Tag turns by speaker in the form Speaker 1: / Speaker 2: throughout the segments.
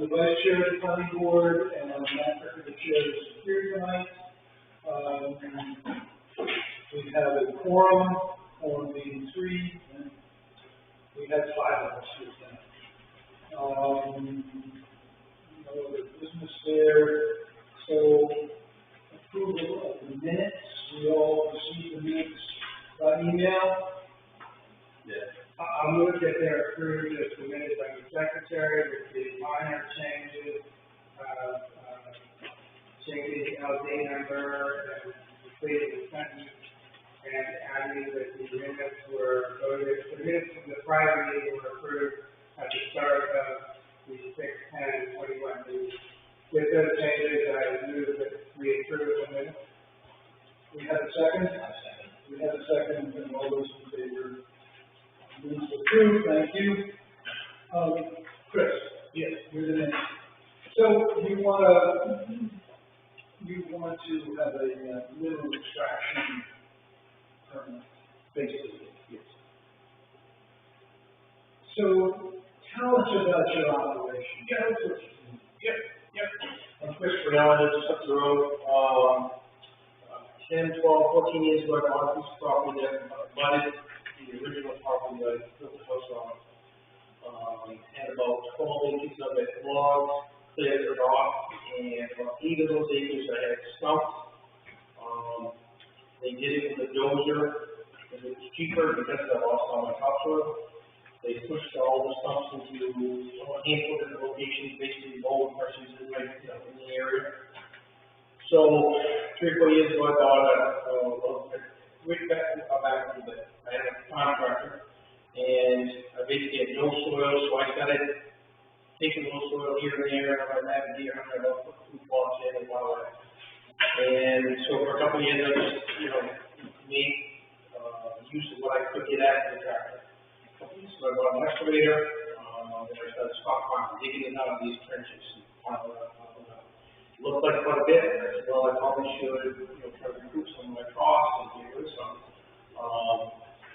Speaker 1: The vice chair of the planning board and Matt Kirk, the chair of the security tonight. We have a quorum being 3, and we have 5 of us here tonight. No other business there. So, approval of the minutes. We all received the minutes by email.
Speaker 2: Yes. I'll move that they're approved as submitted by the secretary with the minor changes, changing the LD number and completing the sentence, and adding that the minutes were voted, the minutes from the prior meeting were approved at the start of the 6/10/21 meeting. With those changes, I move that we approve the minutes.
Speaker 1: We have a second? We have a second, and all those in favor? Minutes approved, thank you. Chris?
Speaker 2: Yes.
Speaker 1: You're the next. So you want to have a mineral extraction permit, basically.
Speaker 2: Yes.
Speaker 1: So tell us about your operation.
Speaker 2: Yep. I'm Chris Bernard, just up the road. 10, 12, 14 years ago, I bought a piece of property that abutted the original property that I built the house on. Had about 12 acres of it logged, cleared it off, and about 8 of those acres I had stumped. They did it with a dozer because it was cheaper because I lost all my topsoil. They pushed all the stumps into a handful of different locations, basically mowing pressures in the area. So 3 or 4 years ago, I bought back a little bit. I had a contractor, and I basically had no soil, so I started taking a little soil here and there, and I had a deer hunter, I put food plots in and all that. And so for a couple of years, I just, made use of what I could get at the tractor. So I bought an excavator, and I started stockpiling, digging it out of these trenches and piling it up. Looked like quite a bit, and I said, well, I probably should, try to recoup some of my costs and get rid of some.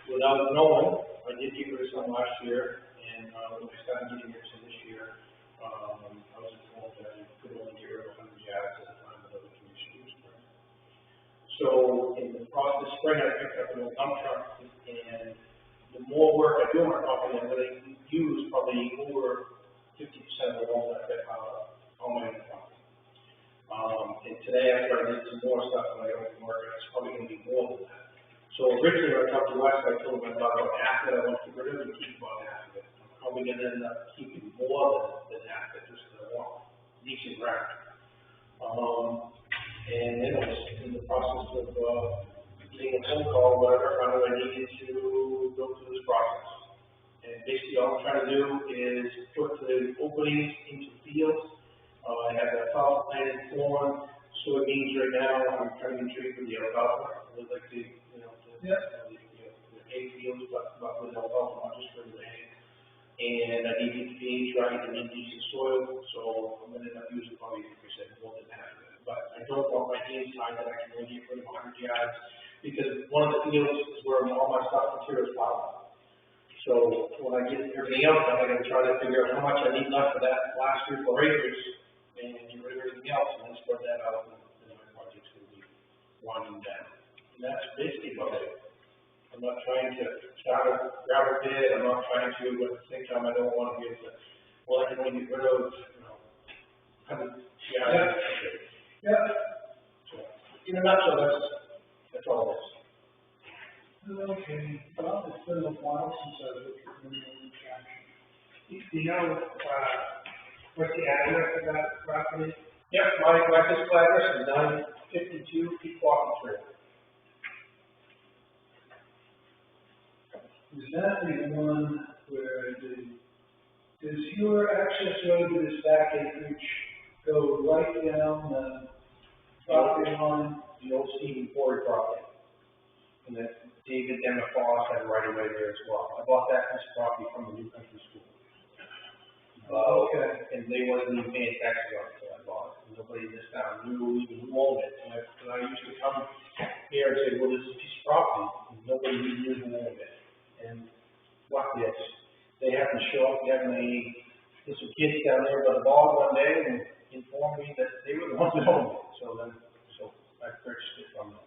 Speaker 2: Without knowing, I did get rid of some last year, and when I started getting rid of some this year, I was informed that I could only get rid of 100 yards at a time without the condition of spring. So in the process of spring, I picked up an old dump truck, and the more work I do on my property, I'm going to use probably over 50% of the loan that I get out on my own property. And today, after I did some more stuff on my own market, it's probably going to be more than that. So originally, when I talked to Wes, I told him I thought about half that I want to get rid of and keep about half of it. I'm probably going to end up keeping more than half of it, just because I want decent ground. And then I was in the process of getting a phone call, whatever, I found out I needed to go through this process. And basically, all I'm trying to do is put the openings into fields. I have that alfalfa planted corn, soybeans right now. I'm trying to treat for the alfalfa. I would like to, the hay fields, but with alfalfa, not just for the hay. And I need it to be right, I need decent soil, so I'm going to end up using probably, like I said, more than half of it. But I don't want my hands tied that I can only get rid of 100 yards, because one of the fields is where all my stuff materials pile. So when I get everything else, I'm going to try to figure out how much I need left for that last 3 or 4 acres. And get rid of everything else, and then spread that out, and then my project's going to be winding down. And that's basically about it. I'm not trying to start a gravel pit, I'm not trying to, but at the same time, I don't want to be able to, well, I can only get rid of, 100 yards.
Speaker 1: Yeah.
Speaker 2: So, in a nutshell, that's all it is.
Speaker 1: Okay, well, it's been a while since I've looked at mineral extraction.
Speaker 2: Do you know, what's the address of that property? Yep, my physical address is 952 Pequot Trail.
Speaker 1: Is that the one where does your access road to this back acreage go right down the property line?
Speaker 2: The old Stephen Quarry property. And then David Demafoss had right away there as well. I bought that piece of property from the New Country School.
Speaker 1: Okay.
Speaker 2: And they wasn't even paying taxes on it until I bought it. Nobody in this town knew even who owned it. And I used to come here and say, well, this is a piece of property. And nobody knew who owned it. And what, yes, they have to show up, they have a there's some kids down there by the ball one day and informed me that they were the ones that owned it, so I purchased it from them.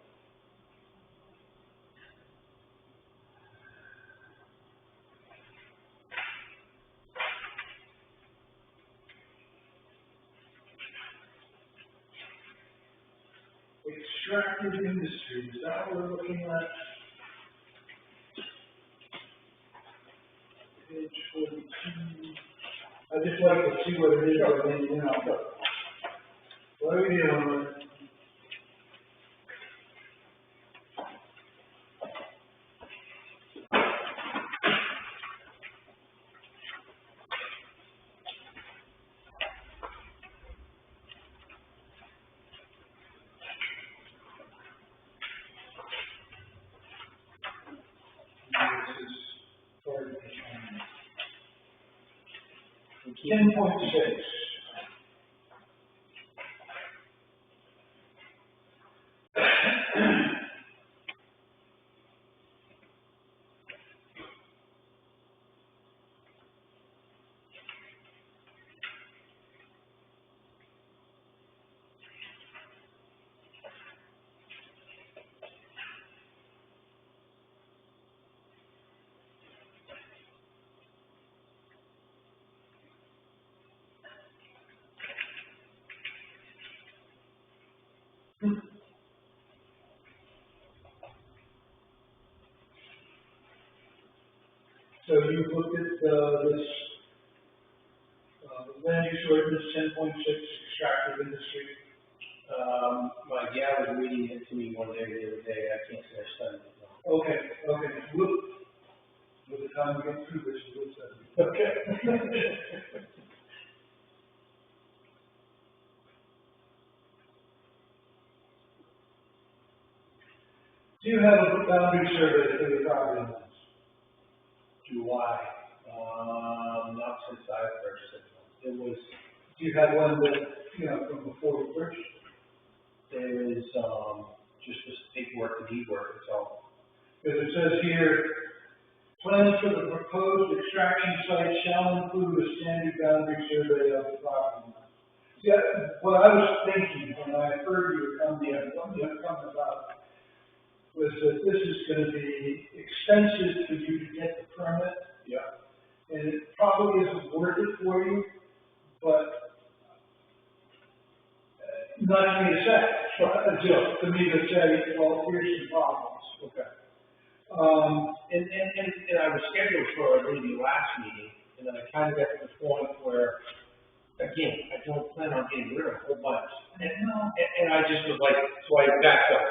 Speaker 1: Extractive industry, is that what we're looking at? Page 42. I just like to see what it is, I mean, you know. What are we doing with? This is part of the 10.6. So you've looked at this land use ordinance 10.6 extractive industry.
Speaker 2: My gal was reading it to me one day the other day, I can't say I studied it. No.
Speaker 1: Okay. Look, by the time we get through this, we'll study. Okay. Do you have a boundary survey for your property lines?
Speaker 2: July, not since I purchased it. It was,
Speaker 1: Do you have one that, you know, from before you purchased?
Speaker 2: there is, just this paperwork, the deed work, it's all.
Speaker 1: Because it says here, plans for the proposed extraction site shall include a standard boundary survey of the property line. Yeah, what I was thinking when I heard you were coming about was that this is gonna be expensive for you to get the permit.
Speaker 2: Yeah.
Speaker 1: And it probably isn't worth it for you, but not to me to say, just to me to say, well, here's some problems.
Speaker 2: Okay. And I was scheduled for a maybe last meeting, and then I kind of got to the point where, again, I don't plan on getting rid of a whole bunch. And I just was like, so I backed up.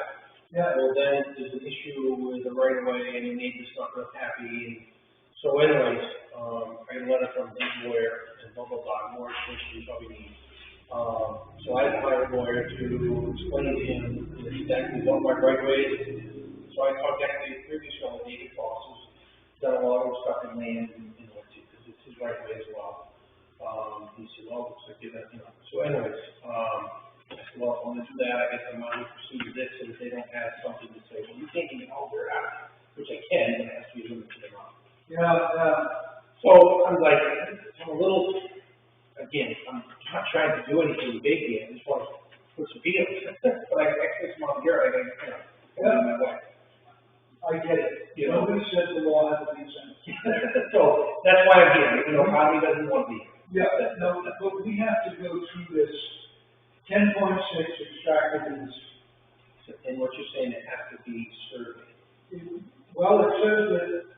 Speaker 1: Yeah.
Speaker 2: Well, then there's an issue with the right of way, and the neighbor's not real happy, and so anyways, I got a letter from his lawyer, and blah, blah, blah, more information you probably need. So I had to hire a lawyer to explain to him exactly what my right of way is. So I contacted the previous owner, David Foss, who's done a lot of stuff in land in North because it's his right of way as well. He said, well, looks like you're gonna, you know, so anyways, I said, well, if I'm gonna do that, I guess I'm gonna pursue this so that they don't have something to say, well, you can't even alter it out, which I can, but it has to be limited amount.
Speaker 1: Yeah.
Speaker 2: So I'm like, I'm a little, again, I'm not trying to do anything big here, I just want to put some feelers. But I this month here, I think, you know, get out of my way.
Speaker 1: I get it.
Speaker 2: You know?
Speaker 1: Nobody says the law has to be sense.
Speaker 2: So that's why I'm here, you know, Harvey doesn't want me.
Speaker 1: Yeah, no, but we have to go through this 10.6 extractive industry.
Speaker 2: And what you're saying, it has to be surveyed.
Speaker 1: Well, it says that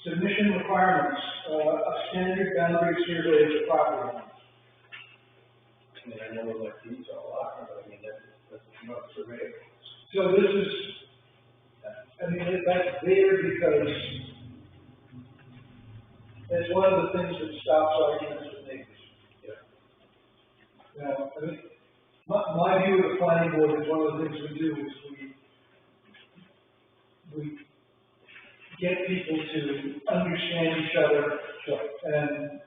Speaker 1: submission requirements, a standard boundary survey of the property line.
Speaker 2: I mean, I know what these are a lot, but I mean, that's not surveyed.
Speaker 1: So this is, I mean, that's there because it's one of the things that stops arguments with neighbors.
Speaker 2: Yeah.
Speaker 1: Now, I mean, my view of the planning board is one of the things we do is we get people to understand each other and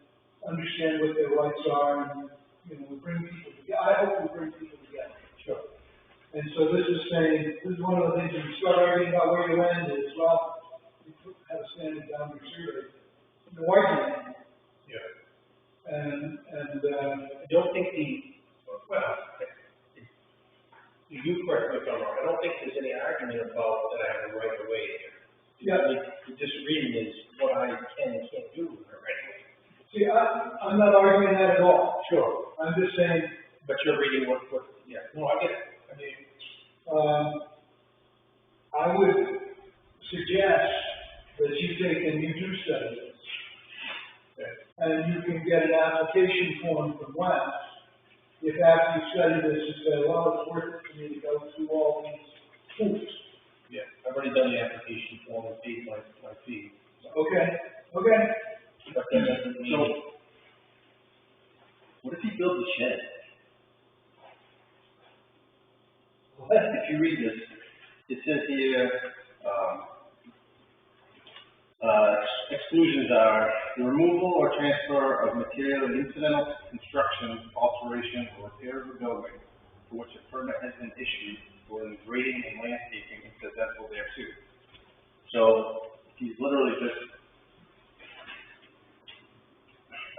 Speaker 1: understand what their rights are, and, you know, we bring people together. I hope we bring people together.
Speaker 2: Sure.
Speaker 1: And so this is saying, this is one of the things, when you start arguing about where your land is, well, you have a standard boundary survey. No argument.
Speaker 2: Yeah.
Speaker 1: And,
Speaker 2: I don't think you correct me if I'm wrong, I don't think there's any argument about that I have a right of way here.
Speaker 1: yeah,
Speaker 2: The disagreement is what I can and can't do with the right of way.
Speaker 1: see, I'm not arguing that at all.
Speaker 2: Sure.
Speaker 1: I'm just saying,
Speaker 2: But you're reading what, yeah, no, I get it. I mean,
Speaker 1: I would suggest that you take and you do study this. And you can get an application form from Wes. If after you study this, you say, well, it's worth it for me to go through all these hoops.
Speaker 2: yeah, I've already done the application form and paid my fee.
Speaker 1: Okay, okay.
Speaker 2: But that doesn't mean.
Speaker 3: So, what if he builds a shed? If you read this, it says here, exclusions are the removal or transfer of material and incidental construction, alteration, or repair of a building for which a permit has been issued for the grading and landscaping incidental thereto. So, he's literally just,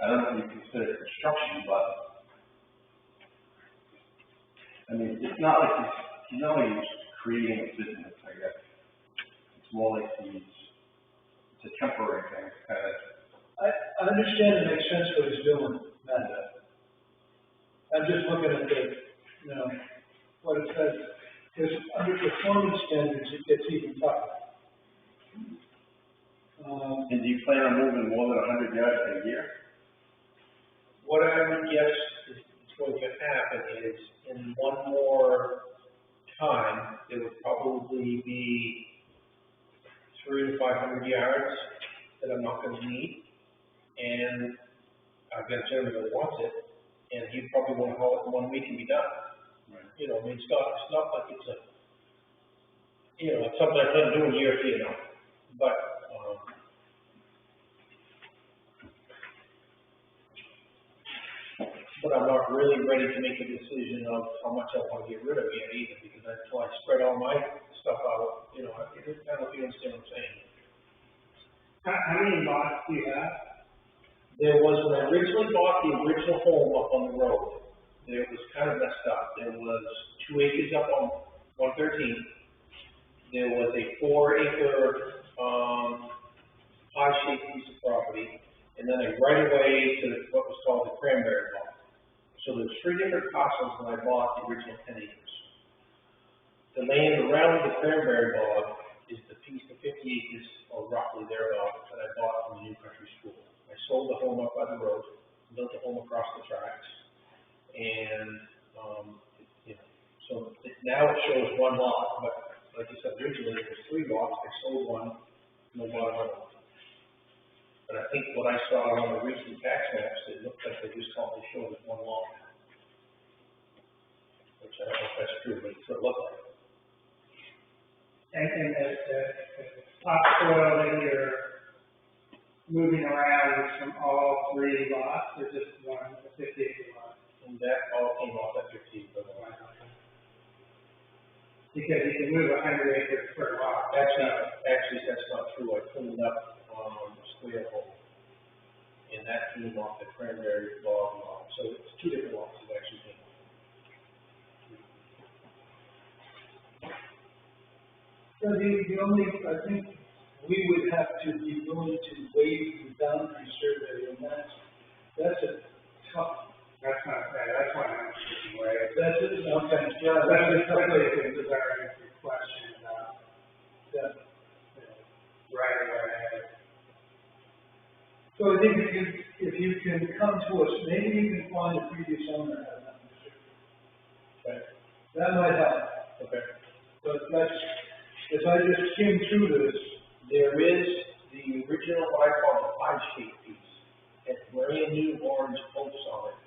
Speaker 3: I don't know if you consider it construction, but, I mean, it's not like he's not like he's creating a business, I guess. It's more like it's a temporary thing, kind of.
Speaker 1: I understand it makes sense what he's doing, Amanda. I'm just looking at the, you know, what it says, because under performance standards, it gets even tougher.
Speaker 3: And do you plan on moving more than 100 yards a year?
Speaker 2: What I would guess is going to happen is in one more time, there would probably be 300 to 500 yards that I'm not going to need. And I've got a gentleman that wants it, and he'd probably want to haul it in 1 week and be done.
Speaker 3: Right.
Speaker 2: You know, I mean, it's not like it's a, you know, it's something I plan to do in a year or two, you know. But, I'm not really ready to make a decision of how much I want to get rid of yet either, because until I spread all my stuff out, you know, I don't know if you understand what I'm saying.
Speaker 4: How many lots do you have?
Speaker 2: There was, when I originally bought the original home up on the road, there was kind of messed up. There was 2 acres up on 113. There was a 4 acre, pie-shaped piece of property, and then a right of way to what was called the cranberry bog. So there's 3 different parcels when I bought the original 10 acres. The land around the cranberry bog is the piece of 50 acres, or roughly thereabouts, that I bought from the New Country School. I sold the home up by the road, built a home across the tracks, and, you know, so now it shows 1 lot, but like I said, originally it was 3 lots, I sold one, and I bought another one. But I think what I saw on the recent tax maps, it looked like they just only showed it 1 lot. Which I don't know if that's true, but it sort of looked like it.
Speaker 4: And the topsoil that you're moving around is from all 3 lots, or just one, a 50-acre lot?
Speaker 2: And that all came off at 15 for the lot.
Speaker 4: Because you can move 100 acres per lot.
Speaker 2: Actually, that's not true. I cleaned up, square hole. And that came off the cranberry bog lot. So it's 2 different lots that actually came off.
Speaker 1: So the only, I think, we would have to be willing to waive the boundary survey, and that's a tough.
Speaker 4: That's not bad, that's why I'm thinking, right?
Speaker 1: That's it, okay, yeah,
Speaker 4: That's
Speaker 1: that's a tough.
Speaker 4: especially if it's a question about,
Speaker 1: Yeah.
Speaker 4: right away.
Speaker 1: So I think if you can come to us, maybe you can find a previous owner of that.
Speaker 2: Okay.
Speaker 1: That might help,
Speaker 2: Okay.
Speaker 1: but that's, as I just skimmed through this,
Speaker 2: There is the original, what I call the pie-shaped piece. It's brand new orange posts on it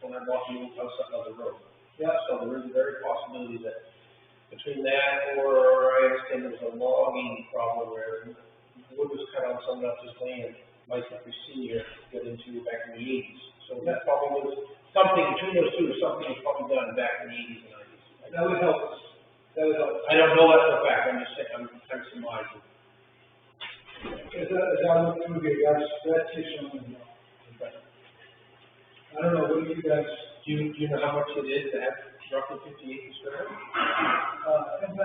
Speaker 2: when I bought the new house up on the road.
Speaker 1: yeah,
Speaker 2: So there is a very possibility that between that or I understand there was a logging problem where wood was cut on someone else's land, Mike Jeffrey Senior got into back in the 80s. So that probably was something between those two, something was probably done back in the 80s and 90s.
Speaker 1: that would help us. That would help.
Speaker 2: I don't know that for a fact, I'm just saying, I'm kind of surmising.
Speaker 1: As I look through here, that's just something. what do you guys,
Speaker 2: Do you know how much it is to have roughly 50 acres for that?
Speaker 1: $10,000?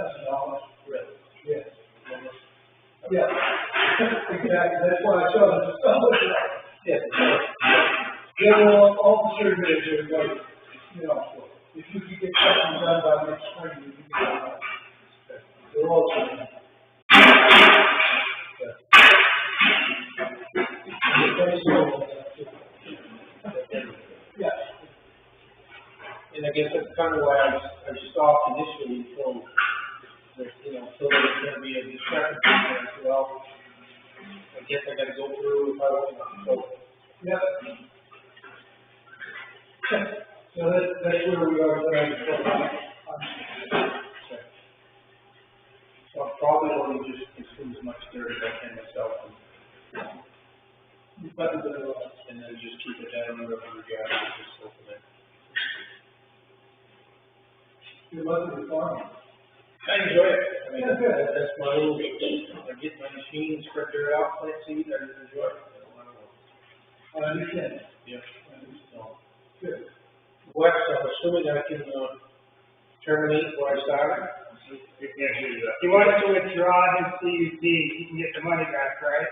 Speaker 2: Really?
Speaker 1: Yes. Yeah, exactly, that's why I saw this.
Speaker 2: Yeah.
Speaker 1: Yeah, well, all the surveys are like, you know, if you could get something done by next spring, you can get it done. They're all done. Yeah.
Speaker 2: And I guess that's kind of why I stopped initially until, until there's going to be a discrepancy there as well. I guess I got to go through if I want to. So,
Speaker 1: Yeah. So that's where we are today.
Speaker 2: so I'm probably going to just consume as much dirt as I can myself and then just keep it down under 100 yards and just go from there.
Speaker 1: You're lucky to farm.
Speaker 2: I enjoy it. I mean,
Speaker 1: Yeah, good.
Speaker 2: that's my little, I get my machine, spread dirt out, plant seed, I enjoy it.
Speaker 1: I understand.
Speaker 2: Yeah. So,
Speaker 1: Good.
Speaker 2: Wes, I'm assuming I can, terminate where I started?
Speaker 3: You can't do that.
Speaker 4: He wants to withdraw his CUP, he can get the money back, right?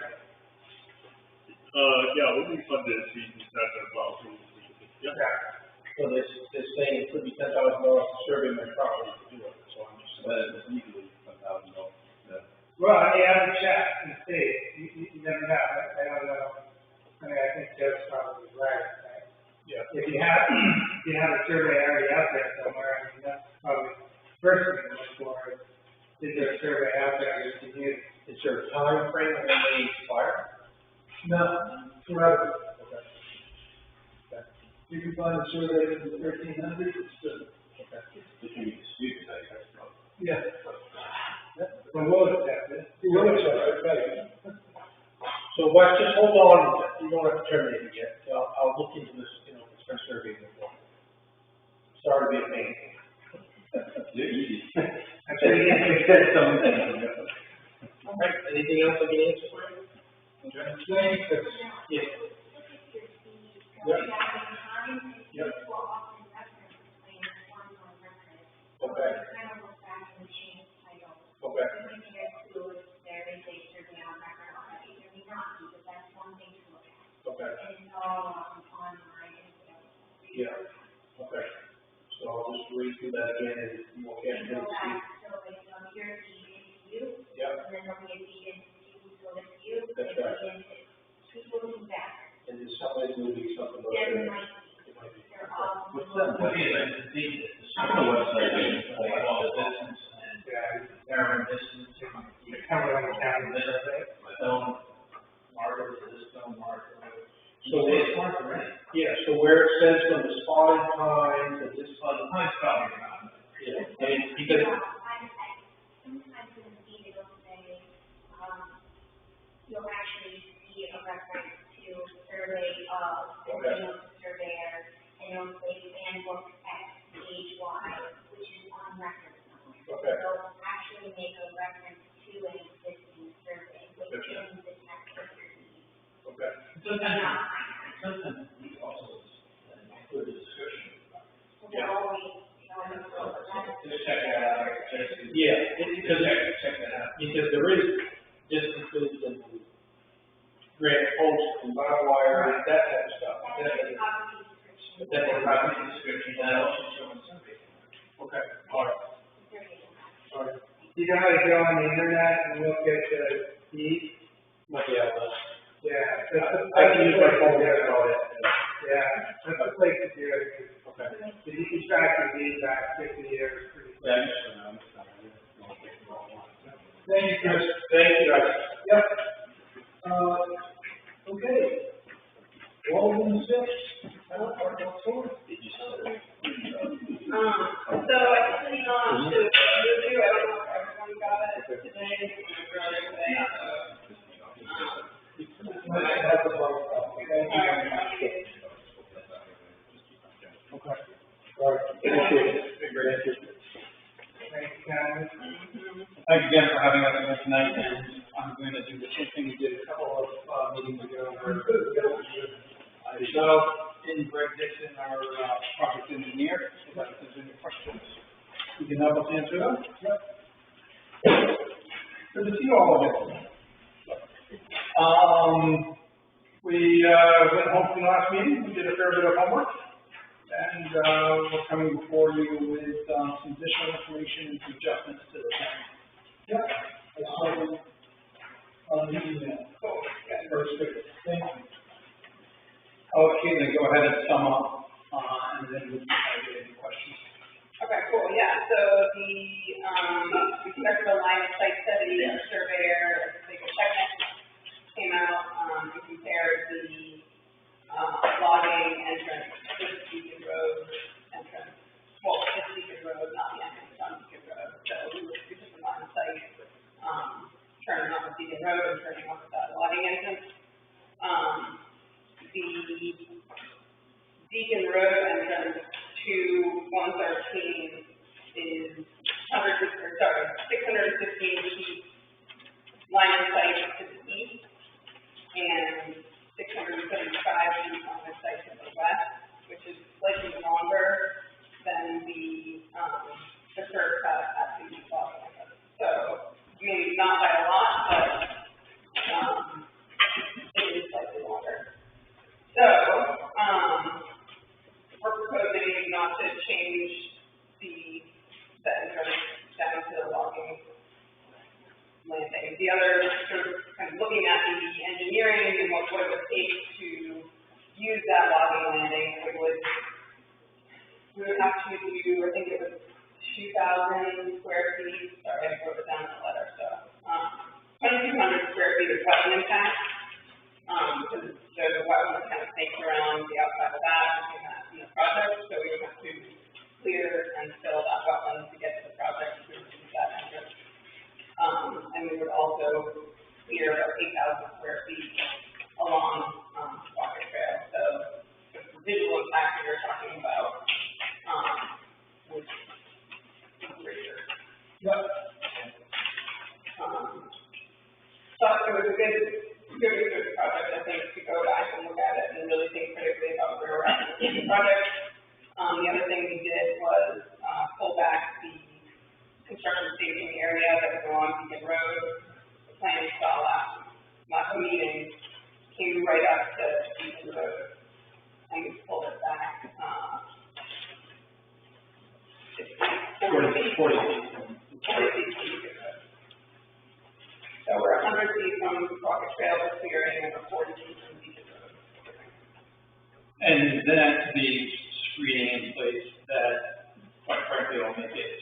Speaker 3: Yeah, we'll refund it, so you can start that policy.
Speaker 4: Yeah.
Speaker 2: So they're saying it could be $10,000 to survey my property to do it, so I'm just.
Speaker 3: It's legally $10,000.
Speaker 4: Well, I mean, I would check and see, you never know, I don't know. I mean, I think Joe's probably right?
Speaker 2: Yeah.
Speaker 4: If you have a survey already out there somewhere, I mean, that's probably the first thing to look for, is there a survey out there you can use?
Speaker 2: Is there a time frame when they expire?
Speaker 1: No, forever.
Speaker 2: Okay.
Speaker 1: You can find a survey from the 1300s, it's good.
Speaker 2: Okay.
Speaker 3: If you dispute that, that's not.
Speaker 1: Yeah.
Speaker 4: Well, we'll accept it.
Speaker 1: You will accept it, right?
Speaker 2: So Wes, just hold on, you don't have to terminate it yet, I'll look into this, it's been surveyed before. Sorry to be a pain.
Speaker 3: You're easy.
Speaker 4: I'm sure you can fix
Speaker 3: Said something.
Speaker 2: All right, anything else I can answer for you?
Speaker 1: Thanks.
Speaker 2: Yes.
Speaker 5: Yep.
Speaker 2: Yep.
Speaker 5: Okay.
Speaker 2: Okay.
Speaker 5: Kind of look back and change the title.
Speaker 2: Okay.
Speaker 5: When you get to it, there is a survey on record already, there may not be, but that's one thing to look at.
Speaker 2: Okay.
Speaker 5: And it's all online and available.
Speaker 2: Yeah. Okay. So I'll just read through that again and we'll
Speaker 5: And
Speaker 2: get
Speaker 5: go
Speaker 2: into
Speaker 5: back, so like, here's the you,
Speaker 2: Yep.
Speaker 5: and then there'll be a deed into people who live you.
Speaker 2: That's
Speaker 5: and
Speaker 2: right.
Speaker 5: deed into people who back.
Speaker 2: And there's something to do something about
Speaker 5: There
Speaker 2: it.
Speaker 5: might be,
Speaker 2: It might be.
Speaker 5: they're all.
Speaker 3: What's that? What is it? On the website, like all the distance and current distance.
Speaker 4: The Cumberland County survey.
Speaker 3: Stone marker to this stone marker.
Speaker 2: So
Speaker 3: It's hard to read.
Speaker 2: Yeah, so where it says from the spotted pine to this
Speaker 3: Well, the pine's probably around.
Speaker 2: yeah, I mean, because,
Speaker 5: Sometimes in the deed, it'll say, you'll actually see a reference to survey of, the name of the surveyor, and it'll say handbook X, page Y, which is on record somewhere.
Speaker 2: Okay.
Speaker 5: So actually make a reference to an existing survey within the text of your deed.
Speaker 2: okay,
Speaker 3: Sometimes we also include a description.
Speaker 5: So they're always, that's.
Speaker 3: Just check that out.
Speaker 2: yeah, because,
Speaker 3: Check that out.
Speaker 2: because there is distances and granite posts and barbed wire, that type of stuff.
Speaker 5: That's a property description.
Speaker 2: But that's a property description, that also shows survey. Okay, all right, all right.
Speaker 4: You know how to go on the internet and look at the deed?
Speaker 2: Might be out of
Speaker 4: Yeah.
Speaker 2: I can use my phone there, all that.
Speaker 4: Yeah, that's a place to do it.
Speaker 2: Okay.
Speaker 4: If you can track your deed back 50 years, pretty quick.
Speaker 1: Thank you, Chris.
Speaker 2: Thank you, guys.
Speaker 1: Yep. Okay. Walden six.
Speaker 6: So I sent on to review, I don't know if everyone got it today, or earlier today.
Speaker 1: Nice to have the vote. Thank you. Okay. All right. Thank you.
Speaker 4: Thanks, Karen.
Speaker 7: Thanks again for having us here tonight, and I'm going to do the same thing we did a couple of meetings ago.
Speaker 2: So,
Speaker 7: in Greg Dixon, our, project engineer, if there's any questions, you can help us answer them. Yep. Good to see you all again. We, went home from the last meeting, we did a fair bit of homework, and, we're coming before you with, some additional information and some adjustments to the plan.
Speaker 1: Yep, I saw them on the email.
Speaker 7: Cool.
Speaker 1: Yeah, very good, thank you.
Speaker 7: Okay, then go ahead and sum up, and then we can get any questions.
Speaker 6: Okay, cool, yeah, so we conducted a line of sight study, surveyor, legal technical came out, and compared the, logging entrance to Beacon Road entrance. Well, it's Beacon Road, not the entrance on Beacon Road, so we took the line of sight, turning off Beacon Road and turning off the logging entrance. The Beacon Road entrance to 113 is 615 feet line of sight to the east and 675 feet line of sight to the west, which is slightly longer than the curb cut at the logging entrance. So, maybe not by a lot, but it is slightly longer. So, we're proposing not to change the entrance down to the logging landing. The other sort of kind of looking at the engineering and what it would take to use that logging landing, we would have to do, I think it was 2,000 square feet, sorry, I wrote it down in the letter, so, 2,200 square feet of wetland impact. Because there's a wetland kind of snakes around the outside of that, in the project, so we would have to clear and fill that wetland to get to the project to use that entrance. And we would also clear about 8,000 square feet along Walker Trail. So the visual impact we were talking about was greater.
Speaker 1: Yep.
Speaker 6: But it was a good project, I think, to go back and look at it and really think critically about where we're at in the project. The other thing we did was pull back the construction staging area that was along Beacon Road. The plan you saw last meeting came right up to Beacon Road, and we pulled it back 40 feet from Beacon Road. So we're 100 feet from Walker Trail to clearing and 40 feet from Beacon Road.
Speaker 7: And that the screening in place that, quite frankly, will make it,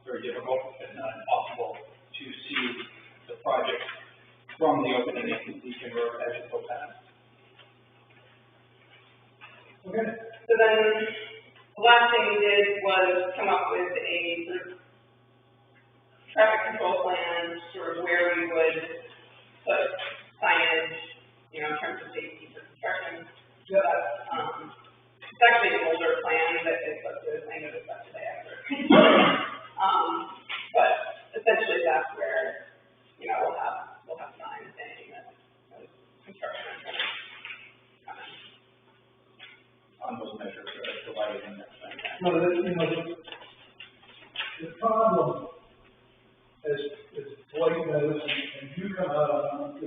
Speaker 7: very difficult, if not impossible, to see the project from the opening in Beacon Road as you go past.
Speaker 1: Okay.
Speaker 6: So then, the last thing we did was come up with a sort of traffic control plan, sort of where we would put signage, in terms of safety for construction. So that's, it's actually an older plan that is updated, I noticed that today after. But essentially that's where, we'll have signs saying that construction is coming.
Speaker 7: On those measures that are provided in that plan.
Speaker 1: Well, the problem, as Dwight knows, and you come out on 115,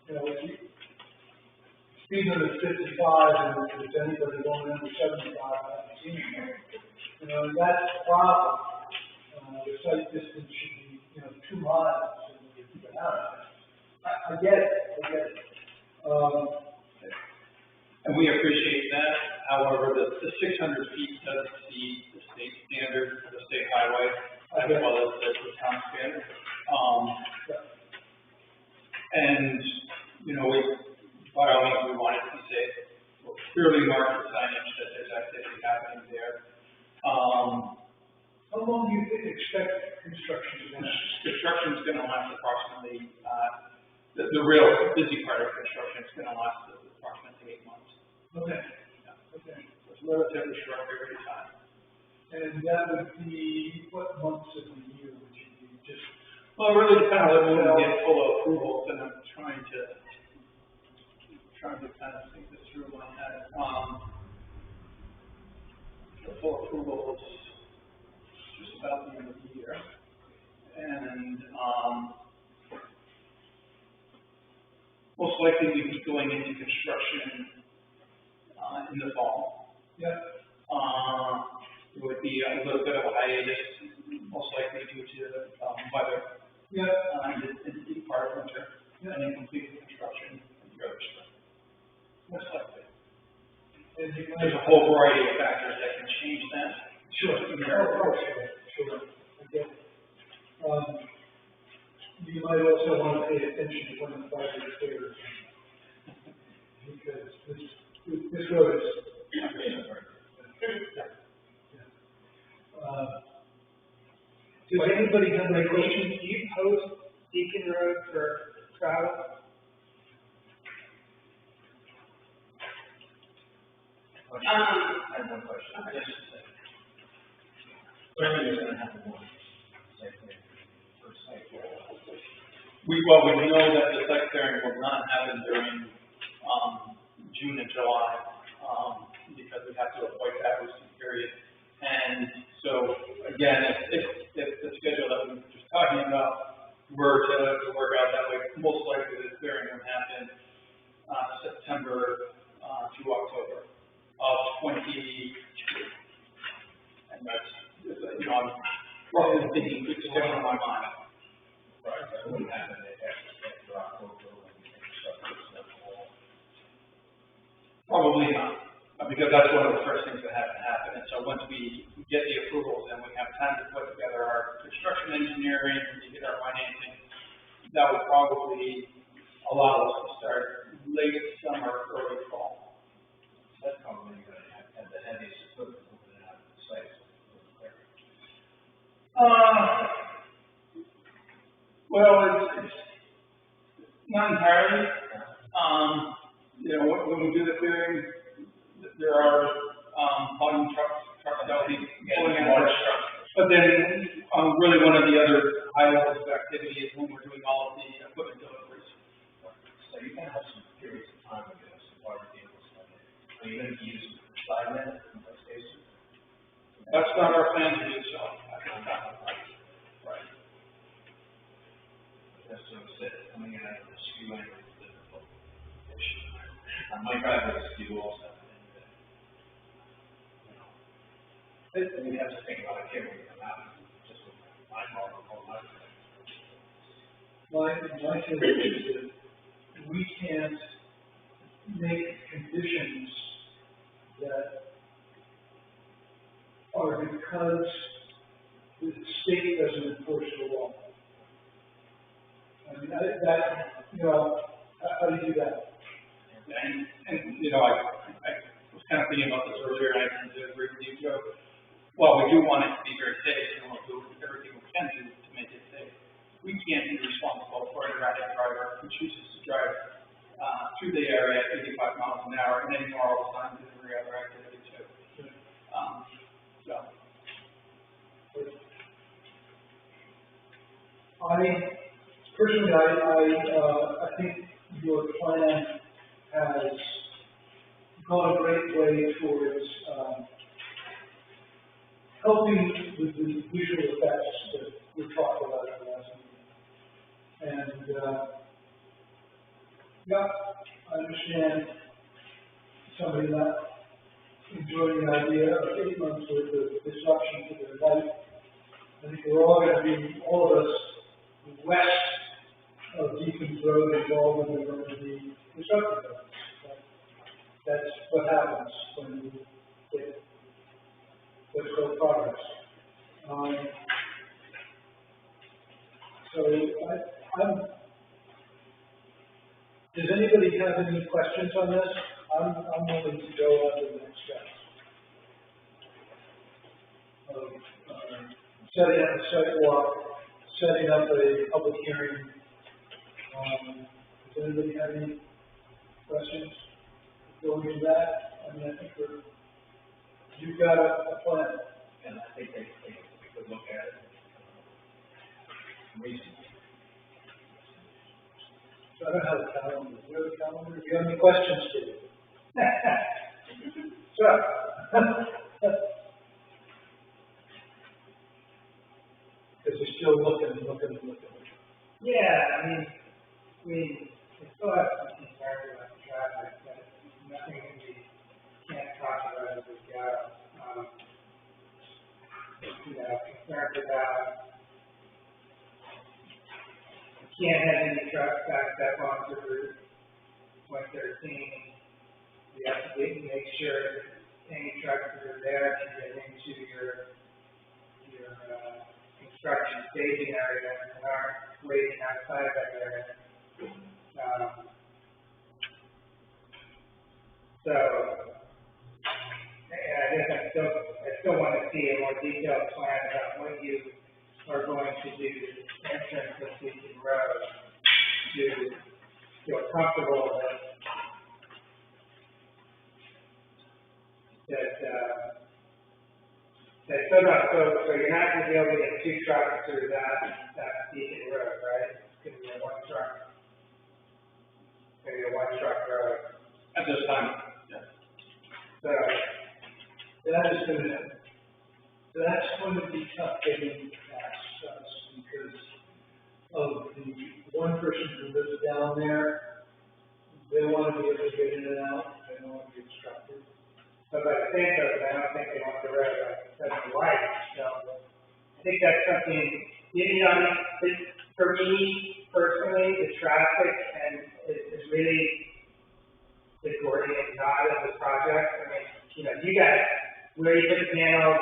Speaker 1: if you speed limit 55, and if anybody going under 75, I haven't seen it. And that's the problem. The site distance should be, 2 miles, and you keep it out. I get it.
Speaker 7: And we appreciate that. However, the 600 feet does exceed the state standard for the state highway, as well as the town standard. And, we, by all means, we want it to be safe. We'll clearly mark the signage that there's activity happening there.
Speaker 1: How long do you expect construction to last?
Speaker 7: Construction is going to last approximately, the real busy part of construction is going to last approximately 8 months.
Speaker 1: Okay.
Speaker 7: So it's a relatively short period of time.
Speaker 1: And that would be, what months of the year would you be just?
Speaker 7: Well, it really depends on when we get full approvals, and I'm trying to trying to kind of think this through in my head. The full approval is just about the end of the year. And, most likely we'd be going into construction, in the fall.
Speaker 1: Yeah.
Speaker 7: It would be a little bit of a hiatus, most likely due to, weather.
Speaker 1: Yeah.
Speaker 7: And the part of winter, and then complete the construction in the early spring. Most likely.
Speaker 1: And you might,
Speaker 7: There's a whole variety of factors that can change that.
Speaker 1: sure, sure. Okay. You might also want to pay attention to when the project is clear. Because this road is. Does anybody have any questions?
Speaker 4: Do you post Deacon Road for travel?
Speaker 2: I have one question.
Speaker 6: Okay.
Speaker 2: Just a second. Clearly, it's gonna happen one site plan, first site plan.
Speaker 7: We know that the site clearing will not happen during, June and July, because we have to avoid that roosting period. And so, again, if the schedule that we were just talking about were to work out that way, most likely the clearing would happen, September, to October of 22. And that's, you know, I'm roughly thinking, it's going on my mind.
Speaker 2: Right, that wouldn't happen after October, when we can start this up all.
Speaker 7: Probably not, because that's one of the first things that have to happen. And so once we get the approvals and we have time to put together our construction engineering, and get our financing, that would probably allow us to start late summer, early fall.
Speaker 2: That's probably gonna have the heaviest equipment moving out of the site.
Speaker 7: Well, it's not entirely. You know, when we do the clearing, there are, volume trucks that will be pulling in large trucks. But then, really one of the other high levels of activity is when we're doing all of the equipment deliveries.
Speaker 2: So you can have some periods of time when you have some large vehicles come in. Are you gonna use side net in those cases?
Speaker 7: That's not our plan to do so.
Speaker 2: Right. That's what I said, coming out of the skew angle is difficult. My driveway is skew also, and we have to think about it carefully, not just with my car or whole life.
Speaker 1: My feeling is that we can't make conditions that are because the state doesn't enforce the law. I mean, how do you do that?
Speaker 7: And, you know, I was kind of thinking about this earlier, and I tend to agree with you, Joe. While we do want it to be very safe, and we'll do everything we can do to make it safe, we can't be responsible for an erratic driver who chooses to drive, through the area at 85 miles an hour and then ignore all the signs and every other activity too. So.
Speaker 1: Personally, I think your plan has gone a great way towards, helping with the visual effects that we talked about at the last meeting. And, yeah, I understand somebody not enjoying the idea of 8 months worth of disruption to their life. I think we're all going to be, all of us, west of Deacon's Road is all going to be disrupted. That's what happens when you get what's called progress. So does anybody have any questions on this? I'm willing to go on to the next steps. Setting up a sidewalk, setting up a public hearing. Does anybody have any questions going to that? I mean, I think you've got a plan.
Speaker 2: And I think they could look at it. Reason.
Speaker 1: I don't have a calendar. Do you have a calendar? Do you have any questions, Steve? So, because you're still looking.
Speaker 4: Yeah, I mean, we still have some concerns about the traffic, but nothing that we can't talk about as we go. Concerns about, you can't have any trucks backed up onto Route 113. We have to make sure that any trucks that are there can get into your construction staging area and aren't waiting outside that area. So, and I guess I still want to see a more detailed plan about what you are going to do to the entrance of Beacon Road to feel comfortable so you're not going to be able to get two trucks through that Beacon Road, right? It's going to be a one truck. Maybe a one truck road.
Speaker 7: At this time, yeah.
Speaker 4: So
Speaker 1: That's going to be tough getting past us because of the one person who lives down there. They want to be able to get in and out. They don't want to be obstructed.
Speaker 4: But by the same token, I don't think they want the road that's right. So I think that's something, for me personally, the traffic is really the Gordian knot of the project. I mean, you guys, where you put the panels,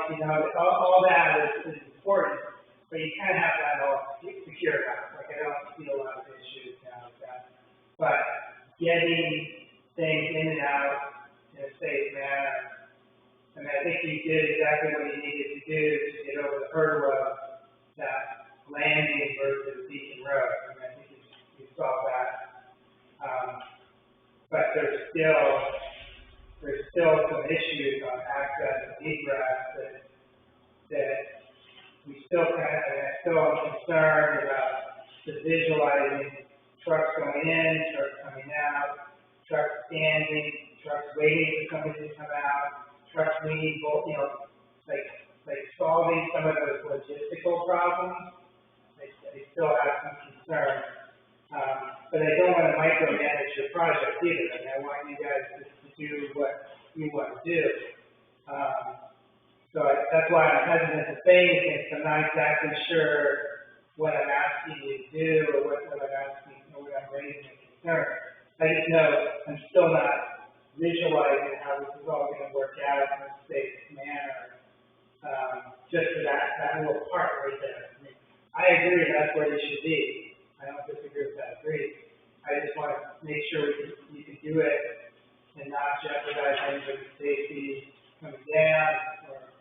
Speaker 4: all that is important, but you kind of have that all secured out. Like, I don't see a lot of issues now with that. But getting things in and out in a safe manner, I mean, I think you did exactly what you needed to do to get over the hurdle of that landing versus Beacon Road. I mean, I think you saw that. But there's still some issues on access and egress that we still I still am concerned about the visualizing trucks going in, trucks coming out, trucks standing, trucks waiting for somebody to come out, trucks needing both, like solving some of those logistical problems. They still have some concern. But I don't want to micromanage your project either. I mean, I want you guys to do what you want to do. That's why I'm hesitant to say anything, because I'm not exactly sure what I'm asking you to do or what I'm asking or what I'm raising a concern. I just know I'm still not visualizing how this is all going to work out in a safe manner, just for that little part right there. I mean, I agree that's where it should be. I don't disagree with that. Agree. I just want to make sure you can do it and not jeopardize anybody's safety coming down or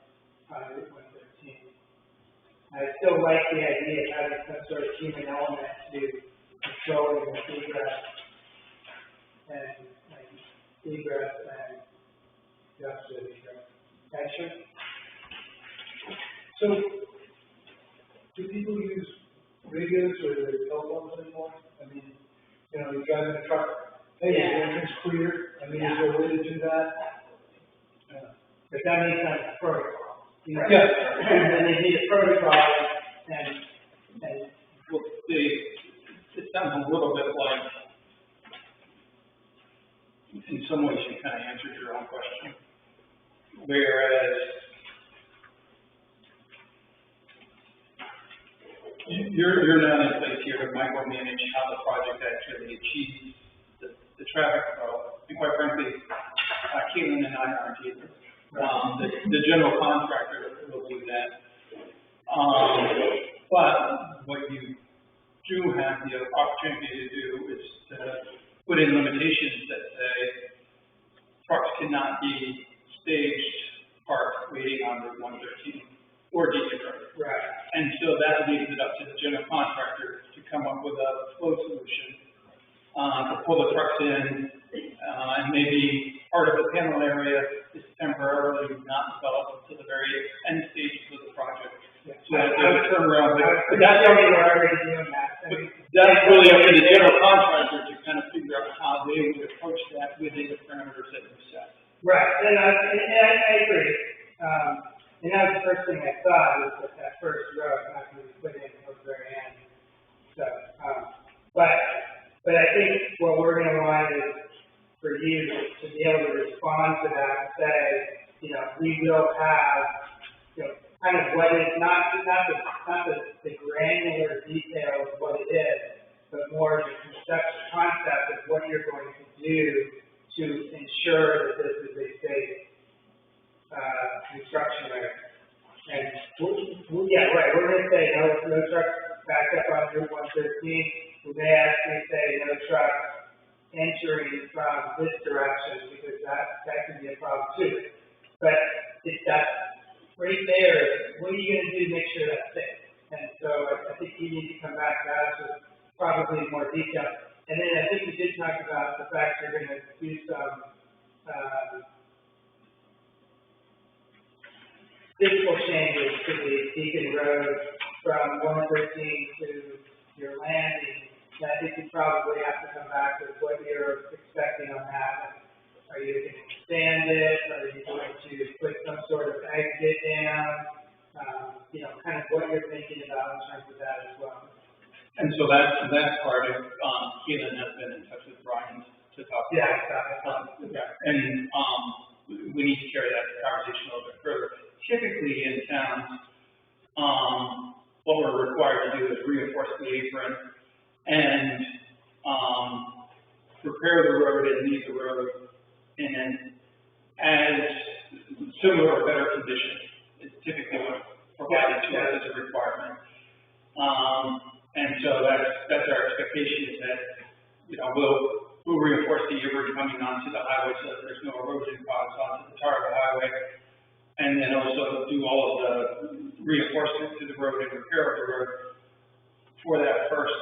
Speaker 4: on Route 113. I still like the idea of having some sort of human element to controlling the egress and industrial egress. Action?
Speaker 1: So, do people use radios or their telephones anymore? I mean, you drive in a truck, hey, is the entrance clear? I mean, is there a way to do that?
Speaker 4: But that means that's protocol.
Speaker 1: Yeah.
Speaker 4: And they need a protocol and
Speaker 7: Well, it sounds a little bit like, in some ways, you kind of answered your own question. Whereas you're not in place here to micromanage how the project actually achieves the traffic flow. And quite frankly, Caitlin and I aren't either. The general contractor will do that. But what you do have the opportunity to do is to put in limitations that say trucks cannot be staged, parked, waiting on Route 113 or Beacon Road.
Speaker 4: right.
Speaker 7: And so that leaves it up to the general contractor to come up with a flow solution, to pull the trucks in, and maybe part of the panel area is temporarily not developed to the very end stages of the project.
Speaker 4: Yeah.
Speaker 7: So that they turn around, but
Speaker 4: That's already we're already doing that. I mean,
Speaker 7: that's really up to the general contractor to
Speaker 4: Right, and I agree. And that was the first thing I thought, was that first row, not going to be put in towards the very end. So, but I think what we're going to want is for you to be able to respond to that and say, you know, we will have, you know, kind of what is, not the granular detail of what it is, but more the concept of what you're going to do to ensure that this is a safe construction area. And yeah, right, we're gonna say no trucks back up on Route 113. We may actually say no trucks entering from this direction, because that could be a problem too. But if that's right there, what are you gonna do to make sure that's safe? And so I think you need to come back to us with probably more detail. And then I think we did talk about the fact you're gonna do some, physical changes to the Beacon Road from 113 to your landing. And I think you probably have to come back with what you're expecting on that. Are you going to expand it? Are you going to put some sort of exit down? You know, kind of what you're thinking about in terms of that as well.
Speaker 7: And so that's part of, Keelan has been in touch with Brian to talk about.
Speaker 4: Yeah,
Speaker 7: And, we need to carry that conversation a little bit further. Typically in towns, what we're required to do is reinforce the apron and, prepare the road and leave the road in as similar or better condition. It's typically what's provided to us as a requirement. And so that's our expectation, is that, you know, we'll reinforce the apron coming onto the highway so that there's no erosion caused onto the tar of the highway. And then also do all of the reinforcement to the road and repair of the road for that first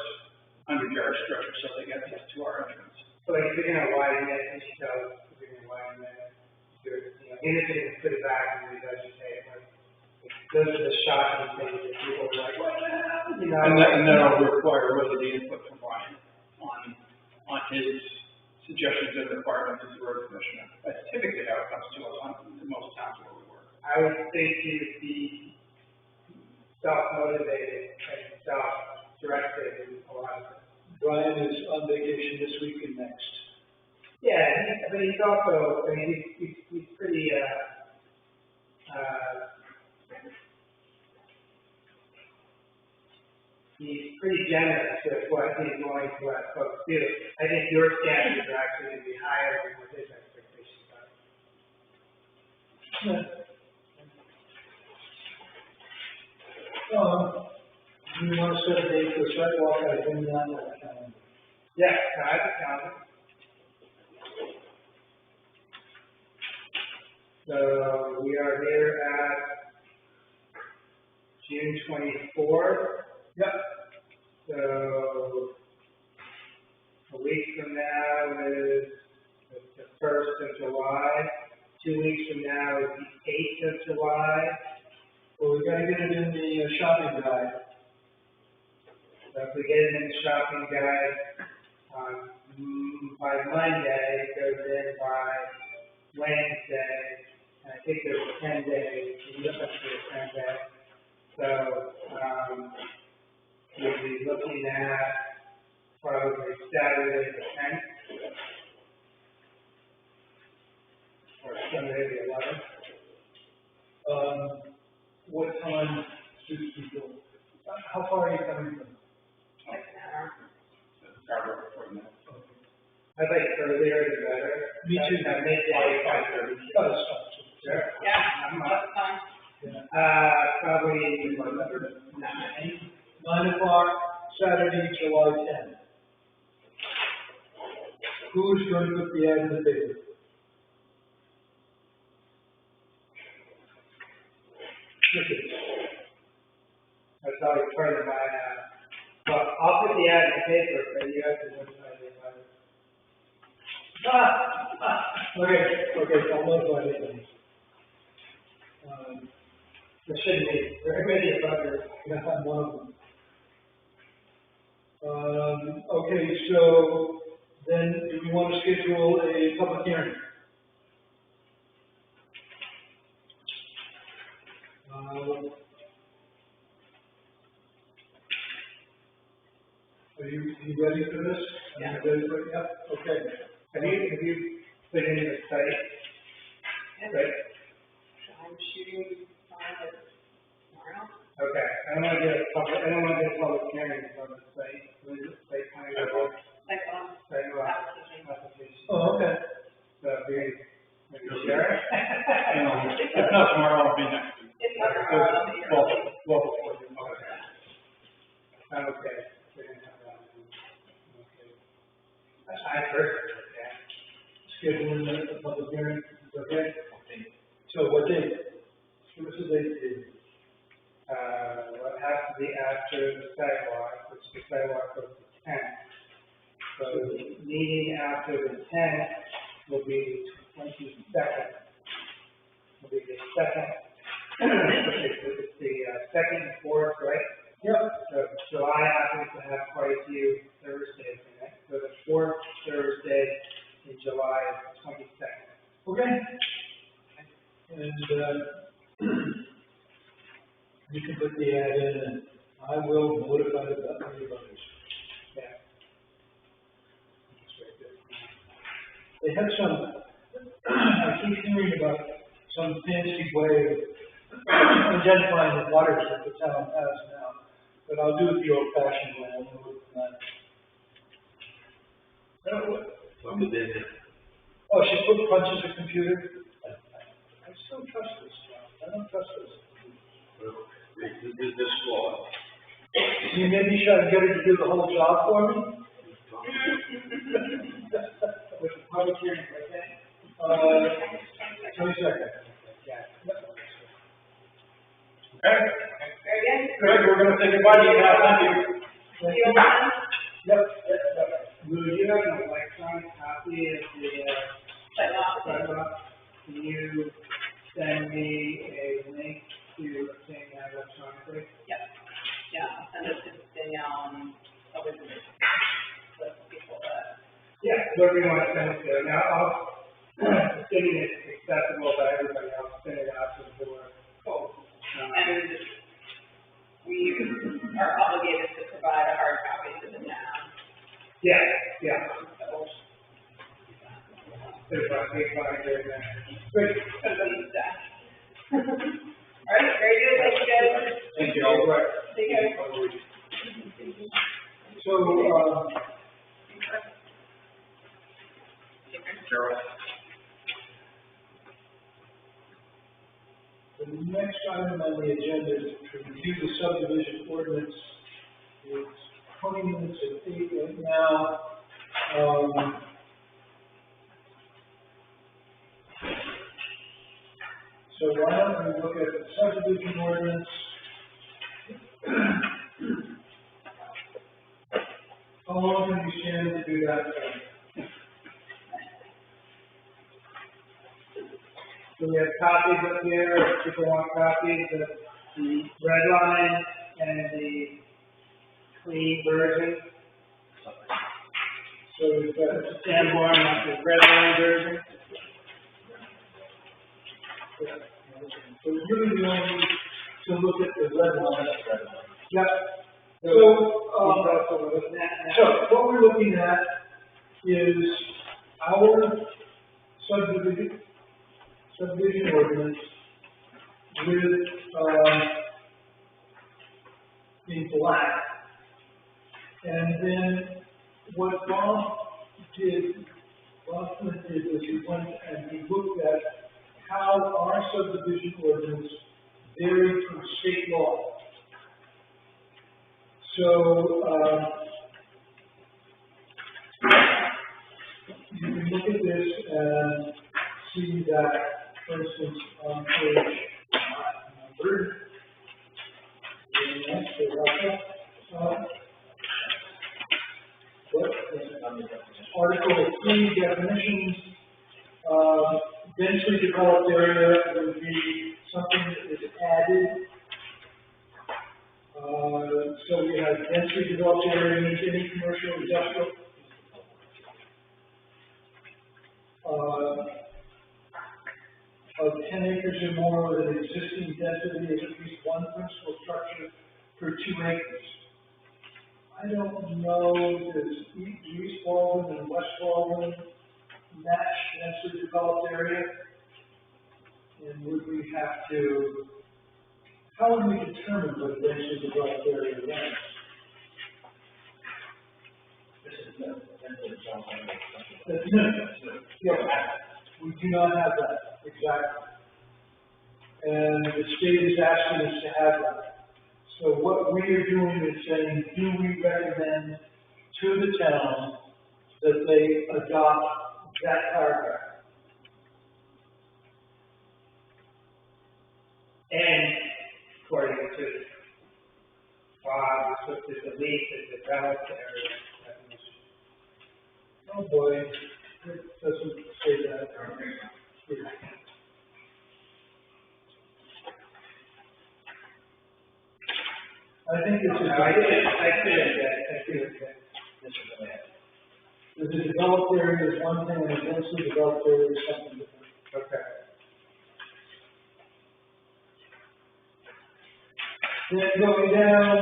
Speaker 7: 100-yard structure, so they get to our entrance.
Speaker 4: So like, if you're gonna widen it, and you tell us, if you're gonna widen it, you know, even if you're gonna put it back and revegetate, like, those are the shocking things that people are like, what the hell? You know?
Speaker 7: And that'll require really the input from Brian on his suggestions and requirements as the road commissioner. That's typically how it comes to us in most towns where we work.
Speaker 4: I would think you would be self-motivated and self-directed in a lot of it.
Speaker 1: Brian is on vacation this week and next.
Speaker 4: Yeah, but he's also, I mean, he's pretty, he's pretty generous with what he's willing to let folks do. I think your standards are actually going to be higher than what his expectations are.
Speaker 1: Do you want to set a date for the sidewalk? I've been on that calendar.
Speaker 4: Yeah, no, I have a calendar. So we are here at June 24th.
Speaker 1: Yep.
Speaker 4: So a week from now is the 1st of July. 2 weeks from now is the 8th of July.
Speaker 1: Well, we gotta get it in the shopping guide.
Speaker 4: So if we get it in the shopping guide by Monday, it goes in by Wednesday. And I think there's 10 days. We look up to 10 days. So we'll be looking at probably Saturday the 10th or Sunday the 11th.
Speaker 1: What time suits people? How far are you coming from?
Speaker 6: Like an hour.
Speaker 7: Scarborough for a minute.
Speaker 4: I think earlier the better.
Speaker 1: Me too.
Speaker 4: Midday, 5:30.
Speaker 1: Oh, that's fine.
Speaker 4: Sure.
Speaker 6: Yeah,
Speaker 4: I'm
Speaker 6: that's fine.
Speaker 4: probably
Speaker 1: 9 o'clock, Saturday, July 10th. Who's going to put the ad in the paper?
Speaker 4: That's always part of my, well, I'll put the ad in the paper, but you have to notify the abutters.
Speaker 1: Okay, I'll notify you.
Speaker 4: There shouldn't be very many abutters.
Speaker 1: I'm one of them. Okay, so then do we want to schedule a public hearing? Are you ready for this?
Speaker 6: Yeah.
Speaker 1: Are you ready for it? Yep, okay.
Speaker 4: Have you put in the site? Right?
Speaker 6: I'm shooting on it tomorrow.
Speaker 4: Okay, I don't want to get a public hearing on the site, site kind of,
Speaker 6: Like,
Speaker 4: site
Speaker 6: application.
Speaker 4: application.
Speaker 1: Oh, okay.
Speaker 4: So, maybe share it?
Speaker 7: If not tomorrow, I'll be next week.
Speaker 6: It's not tomorrow, but you're.
Speaker 4: Well, before you, okay. We didn't have that. Okay. I heard, yeah.
Speaker 1: Scheduling the public hearing, is okay? So what date? What's the date?
Speaker 4: What has to be after the sidewalk, which the sidewalk goes to 10. So the meeting after the 10th will be the 22nd. Will be the second, it's the second and fourth, right?
Speaker 1: Yep.
Speaker 4: So July happens to have quite a few Thursdays in it. So the fourth Thursday in July is the 22nd.
Speaker 1: Okay. And, you can put the ad in, and I will notify the others.
Speaker 4: Yeah.
Speaker 1: They have some, I keep hearing about some fancy way of identifying the waters that the town has now, but I'll do it the old fashioned way, I'll do it tonight. Oh, she punches the computer? I still trust this, John, I don't trust this.
Speaker 8: This law.
Speaker 1: You maybe should get her to do the whole job for me?
Speaker 4: With the public hearing, right?
Speaker 1: 22nd.
Speaker 4: Yeah.
Speaker 7: Okay?
Speaker 6: Very good.
Speaker 7: Good, we're gonna say goodbye to you now, thank you.
Speaker 1: Thank
Speaker 6: You
Speaker 1: you.
Speaker 6: want
Speaker 1: Yep.
Speaker 4: Will you have an electronic copy of the,
Speaker 6: sidewalk?
Speaker 4: sidewalk? Can you send me a link to obtain that electronically?
Speaker 6: Yeah, I'll send it to Danielle and over to the people that.
Speaker 4: Yeah, whoever you want to send it to. Now, assuming it's accessible by everybody else, send it out to the board.
Speaker 6: Cool.
Speaker 4: Um,
Speaker 6: And we are obligated to provide a hard copy to the town.
Speaker 4: Yeah, yeah.
Speaker 6: So,
Speaker 4: There's a big binder in there.
Speaker 1: Great.
Speaker 6: put them in staff. All right, very good, thank you guys.
Speaker 1: Thank you. All right.
Speaker 6: Take care.
Speaker 1: So,
Speaker 3: Cheryl?
Speaker 1: the next item on the agenda is to review the subdivision ordinance. It's 20 minutes at 8 right now. So why don't we look at the subdivision ordinance? How long can we stand to do that?
Speaker 4: So we have copies up here, if people want copies of the red line and the clean version.
Speaker 1: So we've got
Speaker 4: Sanborn, that's the red line version.
Speaker 1: So really we only need to look at the red line. Yep. So, so what we're looking at is our subdivision ordinance with, in black. And then what Bob Smith did was he went and he looked at how our subdivision ordinance varied from state law. So, you can look at this and see that, for instance, on page number, Article 3 definitions, densely developed area would be something that is added. So we have densely developed area means any commercial, industrial. of 10 acres or more with an existing density of at least one principal structure per 2 acres. I don't know, does East Baldwin and West Baldwin match densely developed area? And would we have to, how would we determine what densely developed area is?
Speaker 2: This is the,
Speaker 1: That's new. Yeah, we do not have that, exactly. And the state is asking us to have that. So what we are doing is saying, do we recommend to the town that they adopt that paragraph?
Speaker 4: And according to Bob, we're supposed to delete the developed area definition.
Speaker 1: Oh, boy, it doesn't say that. I think it's
Speaker 4: I see it.
Speaker 1: the developed area is one thing, and the densely developed area is something different.
Speaker 4: Okay.
Speaker 1: Then going down,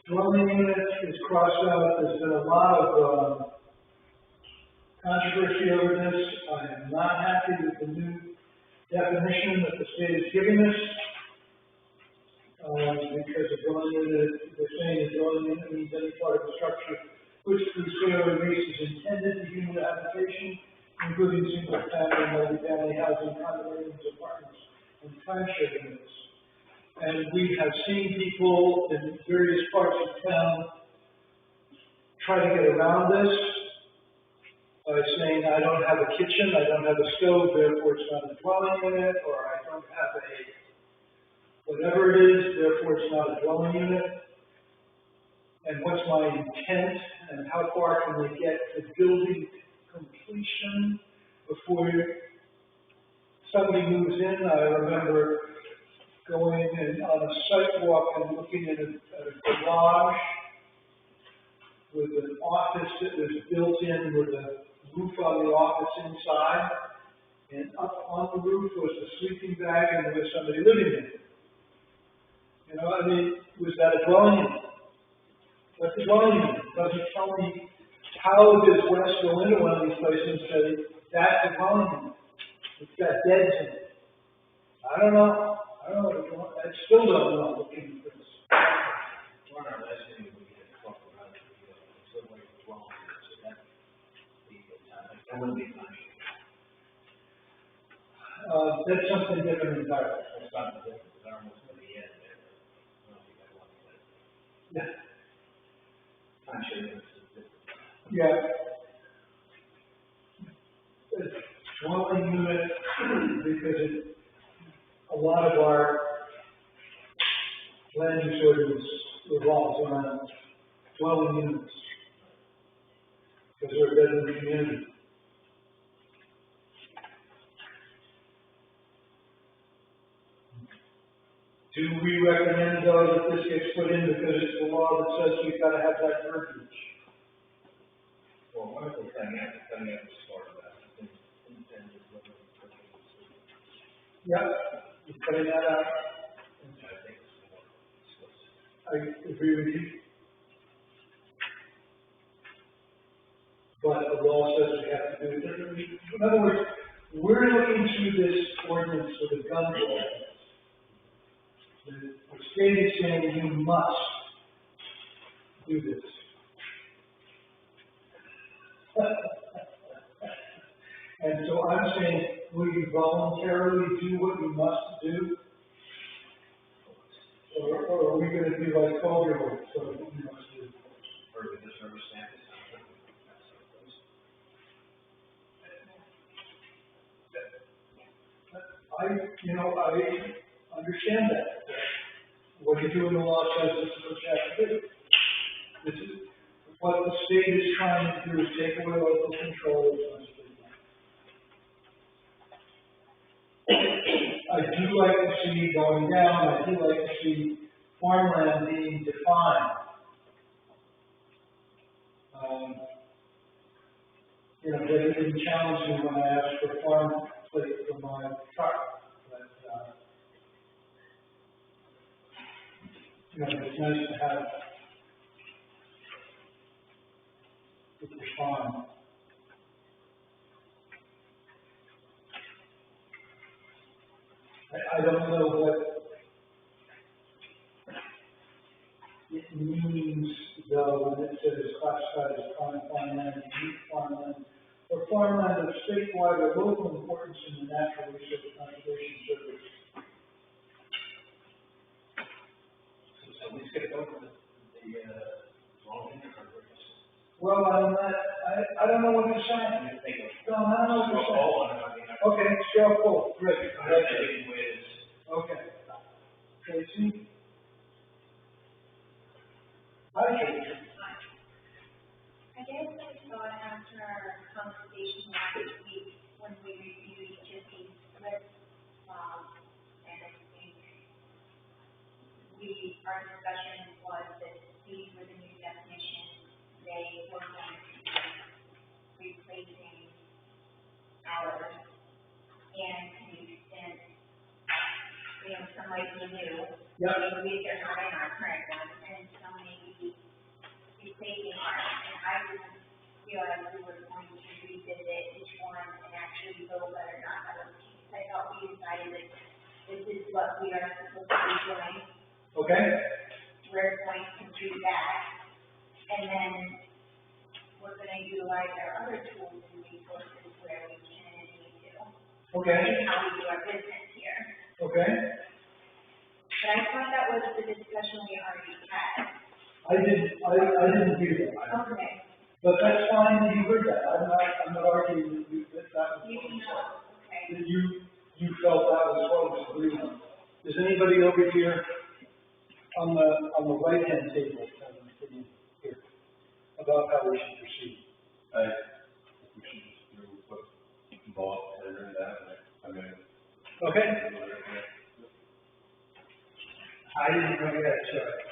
Speaker 1: dwelling unit is crossed out. There's been a lot of controversy over this. I am not happy with the new definition that the state is giving us. Because a dwelling unit, they're saying a dwelling unit means any part of the structure which through sale or lease is intended for human habitation, including single-family, multi-family housing, condominiums, apartments, and timeshare units. And we have seen people in various parts of town try to get around this by saying, I don't have a kitchen, I don't have a stove, therefore it's not a dwelling unit, or I don't have a whatever it is, therefore it's not a dwelling unit. And what's my intent, and how far can they get to building completion before somebody moves in? I remember going in on a sidewalk and looking at a garage with an office that was built in with a roof on the office inside, and up on the roof was a sleeping bag and there was somebody living in it. You know, I mean, was that a dwelling unit? What's a dwelling unit? Doesn't tell me how does Wes go into one of these places and say, that's a dwelling unit. It's got beds in it. I don't know. I still don't know looking at this.
Speaker 2: One of our last meeting, we had talked about it, so like 12 years, so that wouldn't be much.
Speaker 1: That's something different entirely.
Speaker 2: That's something different, I don't know what's going to be added there. I don't think I want that.
Speaker 1: Yeah.
Speaker 2: I'm sure it's different.
Speaker 1: Yeah. It's dwelling unit, because a lot of our land use ordinance revolves around dwelling units. Because we're a bedroom community. Do we recommend, though, that this gets put in because it's the law that says we've got to have that verbiage?
Speaker 2: Well, one of the things, is part of that, I think, intended,
Speaker 1: Yep, you're cutting that out.
Speaker 2: I think it's more explicit.
Speaker 1: I agree with you. But the law says we have to do it differently. In other words, we're looking through this ordinance with a gun law. The state is saying you must do this. And so I'm saying, will you voluntarily do what you must do? Or are we going to be like 12-year-olds, so what you must do?
Speaker 2: Or we just understand it.
Speaker 1: I understand that. What you do in the law says this is what you have to do. This is what the state is trying to do, is take away local control. I do like to see going down, I do like to see farmland being defined. you know, they didn't challenge me when I asked for farm plate for my truck, but, you know, it's nice to have it respond. I don't know what it means, though, when it says classified as prime farmland, unique farmland, or farmland of statewide or local importance in the Natural Resource Conservation Service.
Speaker 2: So we skipped over the long interest.
Speaker 1: Well, I don't know what you're saying. No, I don't know what you're saying. Okay, straw poll, great. Okay. Tracy? Hi, Tracy.
Speaker 5: I guess I thought after our conversation last week, when we reviewed each of these lists, and I think our discussion was that these were the new definitions, they were going to be replacing ours, and to the extent, you know, some might be new,
Speaker 1: Yep.
Speaker 5: maybe they're not in our current one, and some may be replacing ours, and I didn't feel like we were going to revisit each one and actually vote whether or not that was the case. I thought we decided that this is what we are supposed to be doing,
Speaker 1: Okay,
Speaker 5: we're going to do that, and then we're gonna utilize our other tools and resources where we can and need to.
Speaker 1: okay,
Speaker 5: And how we do our business here.
Speaker 1: okay.
Speaker 5: But I thought that was the discussion we already had.
Speaker 1: I didn't hear that.
Speaker 5: Okay.
Speaker 1: But that's fine, you heard that. I'm not arguing with you that that was
Speaker 5: You
Speaker 1: what
Speaker 5: can
Speaker 1: you
Speaker 5: know,
Speaker 1: said.
Speaker 5: okay.
Speaker 1: That you felt that was what was agreed on. Is anybody over here on the right-hand table, sitting here, about how we should proceed?
Speaker 3: I think we should just do what Bob had written down, I mean.
Speaker 1: Okay.
Speaker 4: I didn't know we had a choice.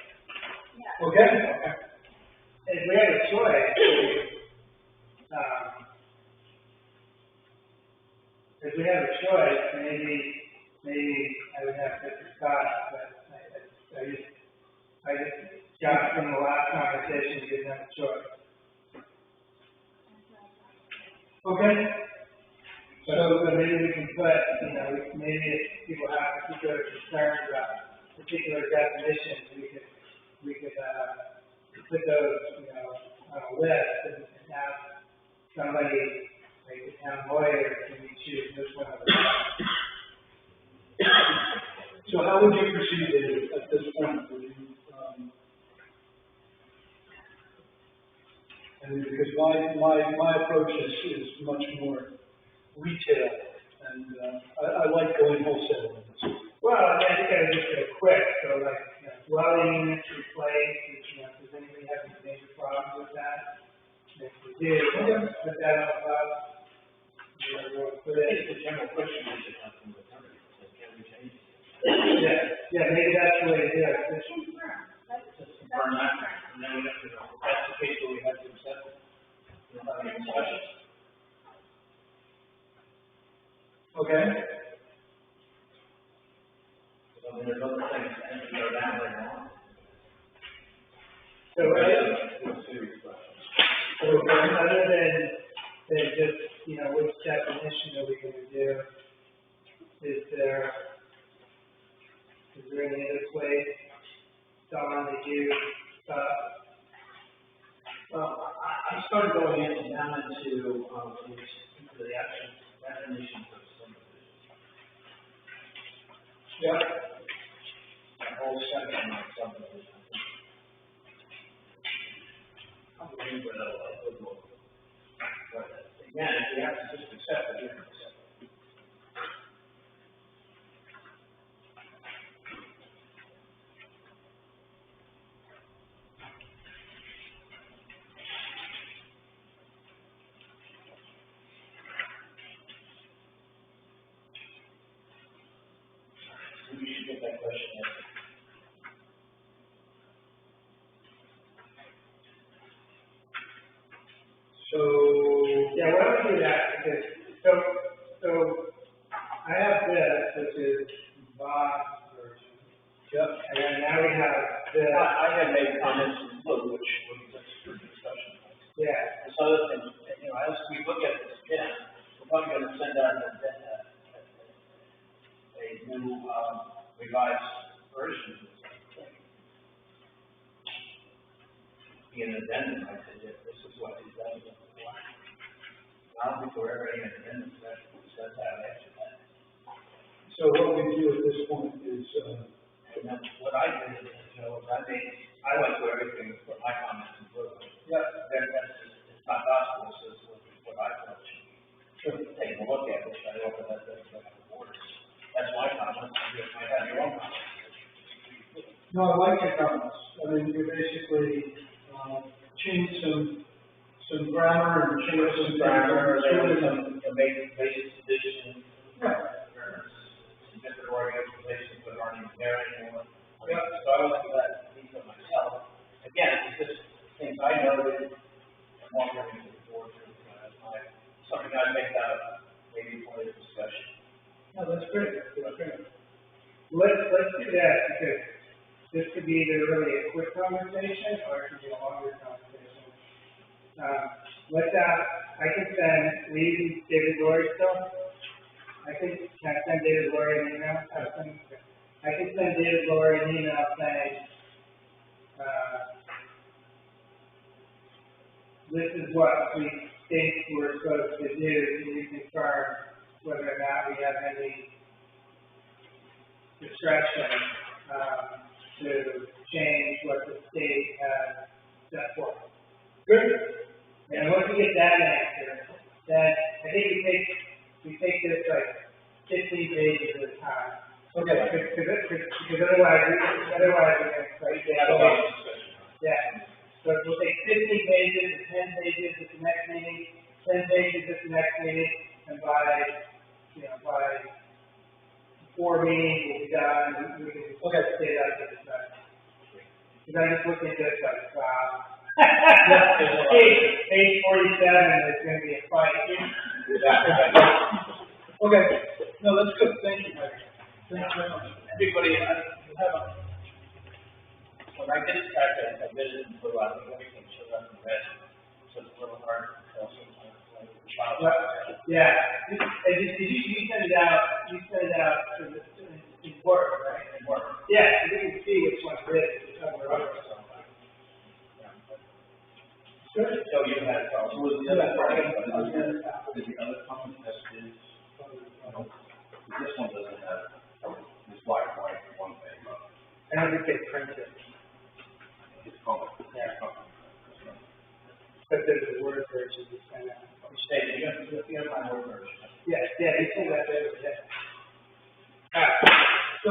Speaker 1: Okay?
Speaker 4: If we had a choice, if we have a choice, maybe I would have to discuss, but I just got from the last conversation, we didn't have a choice.
Speaker 1: Okay.
Speaker 4: So maybe we can put, you know, maybe if people have particular concerns about particular definitions, we could put those, you know, on a list and have somebody, like the town lawyer, can we choose this one or that?
Speaker 1: So how would you proceed at this point? Would you, and because my approach is much more retail, and I like going wholesale.
Speaker 4: Well, I think I just go quick, so like, you know, dwelling units replaced, you know, does anybody have any major problems with that? If we do, we're gonna put that on above. You know, we'll put it.
Speaker 2: It's a general question, we should have from the attorney, can we change it?
Speaker 4: Yeah, maybe that's the way to do it.
Speaker 2: Just confirm that, and then we have to know, if that's the case, we have to accept it. We don't have any questions.
Speaker 1: Okay?
Speaker 2: So there's other things that can go down later on.
Speaker 4: So, other than just, you know, which definition are we gonna do? Is there any other place, Don, that you thought?
Speaker 2: Well, I started going down into the actual definitions of subdivision.
Speaker 1: Yeah.
Speaker 2: That whole section of subdivision. I believe that a good look. But again, if we have to just accept it, we have to accept it.
Speaker 7: gonna send out a new, revised version. Be an addendum, I said, yeah, this is what he's done before. Now, before everybody an addendum, that's out after that.
Speaker 1: So what we do at this point is,
Speaker 7: And then what I did is, you know, I went through everything, put my comments in blue.
Speaker 1: yeah,
Speaker 7: It's not gospel, this is what I thought you should take a look at, which I opened up the borders. That's my comments, you might have your own comments.
Speaker 1: no, I like your comments. I mean, you basically, change some grammar and change some
Speaker 7: Grammar, there was
Speaker 1: some.
Speaker 7: some basic additions.
Speaker 1: Right.
Speaker 7: Some different organizations that aren't even there anymore.
Speaker 1: Yeah.
Speaker 7: So I went through that detail myself. Again, it's just things I noted, and walking into the board, something I picked out maybe for this discussion.
Speaker 1: No, that's great, that's great.
Speaker 4: Let's do that, because this could be either really a quick conversation, or it could be a longer conversation. I can send, we use David Lori still? Can I send David Lori an email? I can send David Lori an email saying, this is what we think we're supposed to do, can you confirm whether or not we have any discretion, to change what the state has set forth. Good. And once we get that answer, then I think we take this like 15 pages at a time.
Speaker 1: Okay.
Speaker 4: Because otherwise we're going to write down. Yeah. So we'll take 15 pages, 10 pages at the next meeting, 10 pages at the next meeting, and by 4 meetings we'll be done, and we can stay out to the side. Because I just looked at this like, wow. Page 47 is going to be a fight.
Speaker 1: Okay, no, that's good, thank you, Mike. Thank you very much.
Speaker 7: Everybody, when I did this practice, I did it in blue, I think everything showed up in red, so it's a little hard to tell sometimes.
Speaker 4: Yeah. And did you send it out? You sent it out in Word, right?
Speaker 7: In Word.
Speaker 4: Yeah, so we can see which one's red.
Speaker 7: So you had, so was the other part,
Speaker 3: Did the other comment that is, this one doesn't have, this black and white one thing, but
Speaker 4: I don't think they printed it,
Speaker 3: it's color.
Speaker 4: Yeah. But there's a Word version you sent out.
Speaker 7: stated, you have my Word version.
Speaker 4: Yeah, you sent that over, yeah.
Speaker 1: So,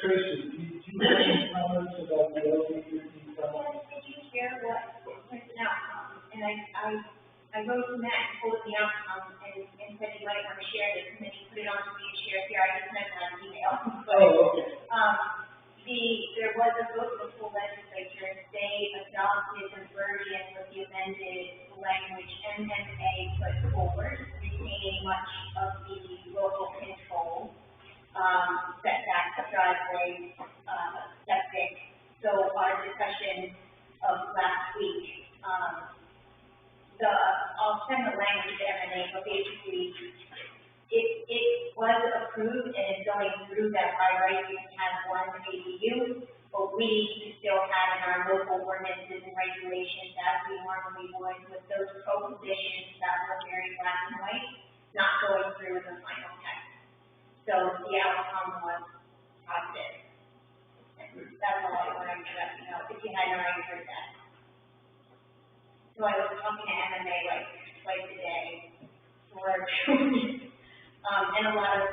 Speaker 1: Tracy, do you have any comments about the LD 15 comment?
Speaker 5: Did you share what was an outcome? And I wrote to Matt and told him the outcome and said he might want to share this, and then he put it on to me to share here. I just sent that email. But,
Speaker 1: Okay.
Speaker 5: there was a vote of the full legislature, and they adopted the version with the amended language MMA put forward, retaining much of the local control, setback, driveway, septic. So our discussion of last week, I'll send the language to MMA, but basically, it was approved and is going through that by right, we have one ADU, but we still have in our local ordinances and regulations as we normally would with those prohibitions that were very black and white, not going through in the final text. So the outcome was positive. That's all I wanted to let you know, if you hadn't already heard that. So I was talking to MMA like twice a day for 2 weeks. And a lot of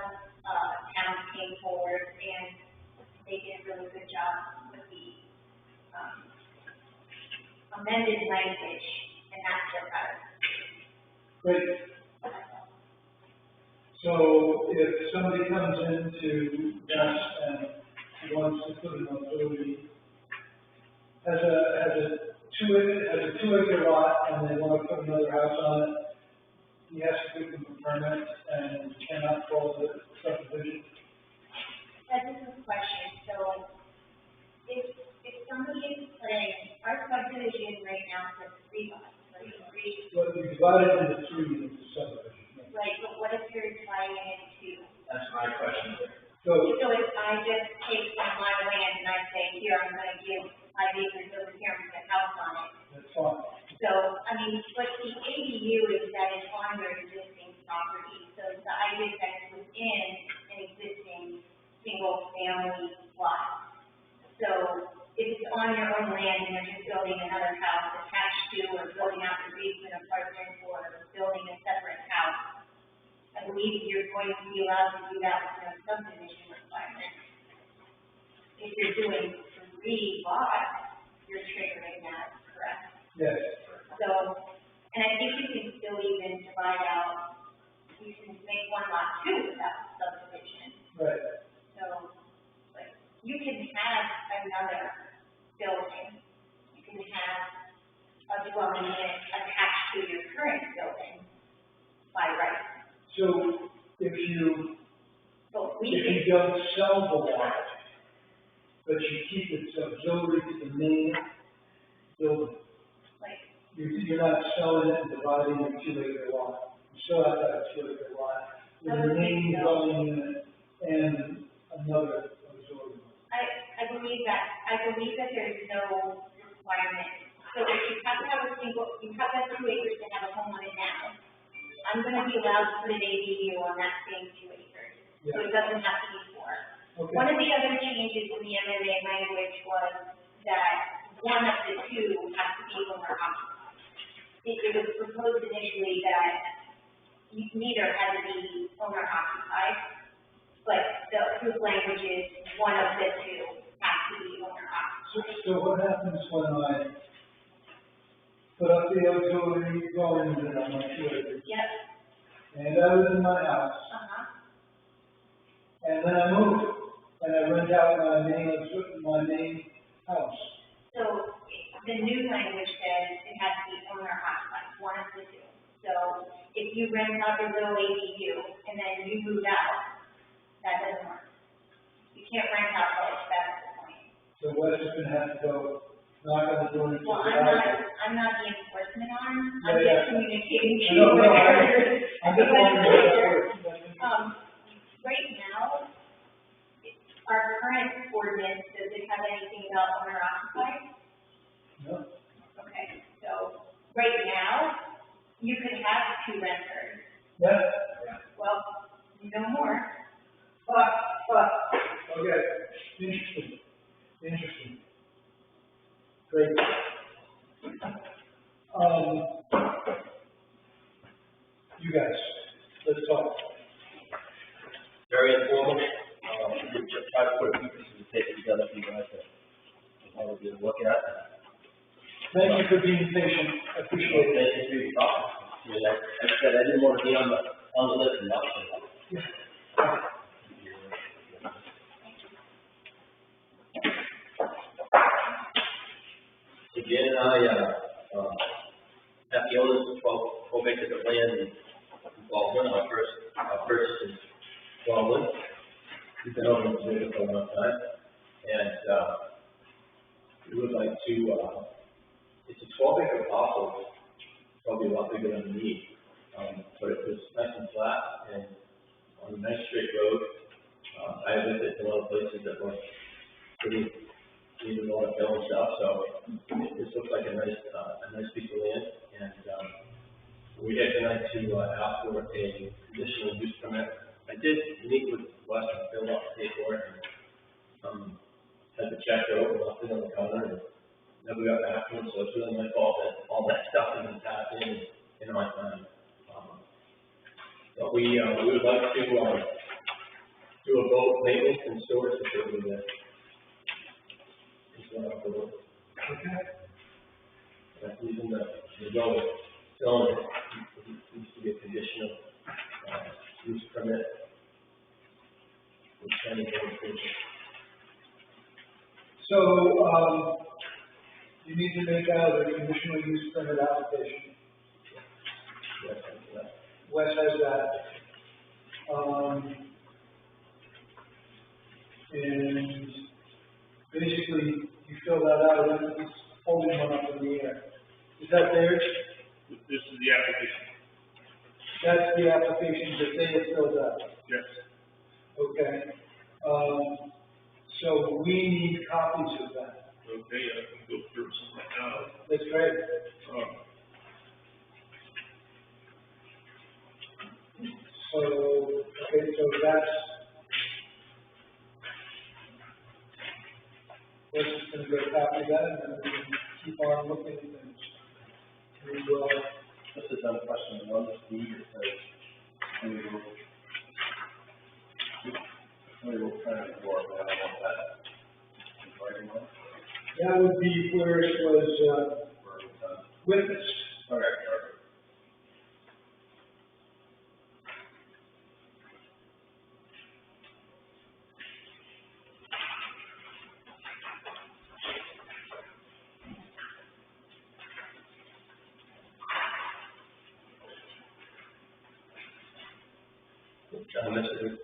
Speaker 5: towns came forward and they did a really good job with the amended language, and that's their better.
Speaker 1: Great. So if somebody comes into us and wants to put an authority, has a 2-acre lot and they want to put another house on it, he has to give them a permit and cannot call the subdivision.
Speaker 5: That's a good question. So if somebody is putting, our subdivision right now says 3 lots, right?
Speaker 1: Well, we divided into 3 into subdivision.
Speaker 5: Right, but what if you're
Speaker 2: That's my question.
Speaker 1: So,
Speaker 5: So if I just take from my land and I say, here, I'm gonna give 5 acres over here and put a house on it.
Speaker 1: that's fine.
Speaker 5: So, I mean, but the ADU is that it's on your existing property, so the idea is that it's within an existing single-family lot. So, if it's on your own land and you're just building another house attached to, or building out the basement apartment, or building a separate house, I believe you're going to be allowed to do that with no subdivision requirement. If you're doing 3 lots, you're triggering that, correct?
Speaker 1: Yes.
Speaker 5: So, and I think you can still even divide out, you can make 1 lot 2 without subdivision.
Speaker 1: Right.
Speaker 5: So, like, you can have another building, you can have a dwelling unit attached to your current building by right.
Speaker 1: So if you,
Speaker 5: But we
Speaker 1: if
Speaker 5: can,
Speaker 1: you don't sell the lot, but you keep it auxiliary to the main building,
Speaker 5: like,
Speaker 1: you're not selling it and dividing a 2-acre lot. You still have that 2-acre lot, with the main dwelling unit and another auxiliary.
Speaker 5: I believe that there's no requirement. So if you have to have a single, you have that 2 acres to have a home on it now, I'm gonna be allowed to put an ADU on that same 2 acres. So it doesn't have to be 4.
Speaker 1: Okay.
Speaker 5: One of the other changes in the MMA language was that one of the 2 has to be owner occupied. It was proposed initially that neither had to be owner occupied, but the approved language is one of the 2 has to be owner occupied.
Speaker 1: So what happens when I put up the auxiliary dwelling unit on my 2 acres?
Speaker 5: Yep,
Speaker 1: And I live in my house, and then I move, and I rent out my main house.
Speaker 5: So the new language says it has to be owner occupied, one of the 2. So if you rent out your little ADU and then you move out, that doesn't work. You can't rent out both, that's the point.
Speaker 1: So Wes is gonna have to go knock on the door and
Speaker 5: Well,
Speaker 1: get out.
Speaker 5: I'm not the enforcement arm, I'm
Speaker 1: Yeah, yeah.
Speaker 5: just communicating to you.
Speaker 1: No, I'm just wondering how that works.
Speaker 5: Right now, our current ordinance, does it have anything about owner occupied?
Speaker 1: No?
Speaker 5: Okay, so right now, you could have 2 renters.
Speaker 1: Yeah?
Speaker 5: Well, no more.
Speaker 1: Okay, interesting. Great. You guys, let's talk.
Speaker 8: Very informative. We just try to put a few pieces of paper together for you guys to probably look at.
Speaker 1: Thank you for being patient, I appreciate it.
Speaker 8: Thank you for your thoughts. I mean, like I said, I didn't want to be on the list and not. So Jan and I, at the owners of 12 acres of land in Baldwin, our purchase is Baldwin. We've been over in Virginia for a long time, and we would like to, it's a 12-acre parcel, probably a lot bigger than we need, but it was nice and flat and on a nice straight road. I visited a lot of places that were pretty, even a lot of hill and stuff, so this looks like a nice piece of land, and we had tonight to ask for a conditional use permit. I did meet with Wes and fill out the paperwork and had the check over, left it on the counter, and never got back to him, so it's really my fault that all that stuff isn't tapped in my time. But we would like to do a vote maintenance and storage facility there. Just went off the road. That's using the building, selling it, needs to be a conditional use permit. With any verification.
Speaker 1: So, you need to make out a conditional use permit application.
Speaker 8: Yes, that's that.
Speaker 1: Wes has that. And basically, you fill that out, and it's holding one up in the air. Is that theirs?
Speaker 9: This is the application.
Speaker 1: That's the application that they have filled out.
Speaker 9: Yes.
Speaker 1: Okay? So we need copies of that.
Speaker 2: Okay, I can go through some right now.
Speaker 1: That's great. So, okay, so that's, we're just gonna get a copy of that, and then we can keep on looking at things. We will,
Speaker 3: This is another question, on this deed, it says, we will try to work, I don't know if that is writing on.
Speaker 1: that would be where it was, witnessed.
Speaker 3: Okay, perfect.
Speaker 8: John mentioned,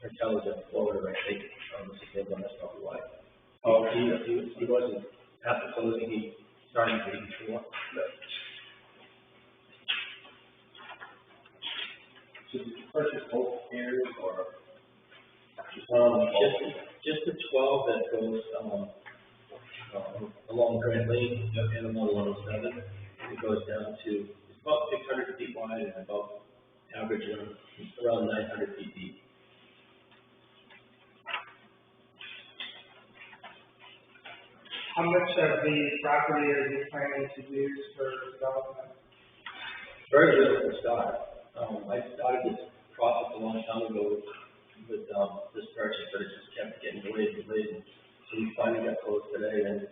Speaker 8: Raquel was in Florida, I think, this is maybe that's probably why. Oh, he wasn't, after closing, he started reading before.
Speaker 3: So did you purchase both areas or?
Speaker 8: Just the 12 that goes, along Grand Lane, and along 107, it goes down to, it's about 600 feet wide and about average around 900 feet deep.
Speaker 4: How much of the property are you planning to use for development?
Speaker 8: Very little to start. I started this process a long time ago with this purchase, but it just kept getting delayed. So we finally got close today, and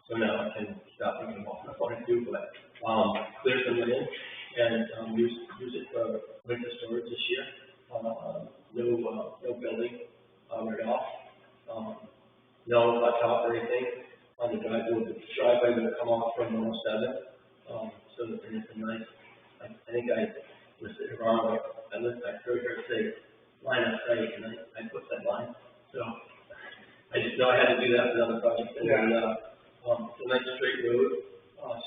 Speaker 8: so now I can start thinking about what I want to do, but clear some land and use it for winter storage this year. No building right off. No hot top or anything. On the driveway will come off from 107. So it's a nice, I think I listed it wrong, I heard her say line of sight, and I put that line. So I just know I had to do that for another project. And then, it's a nice straight road,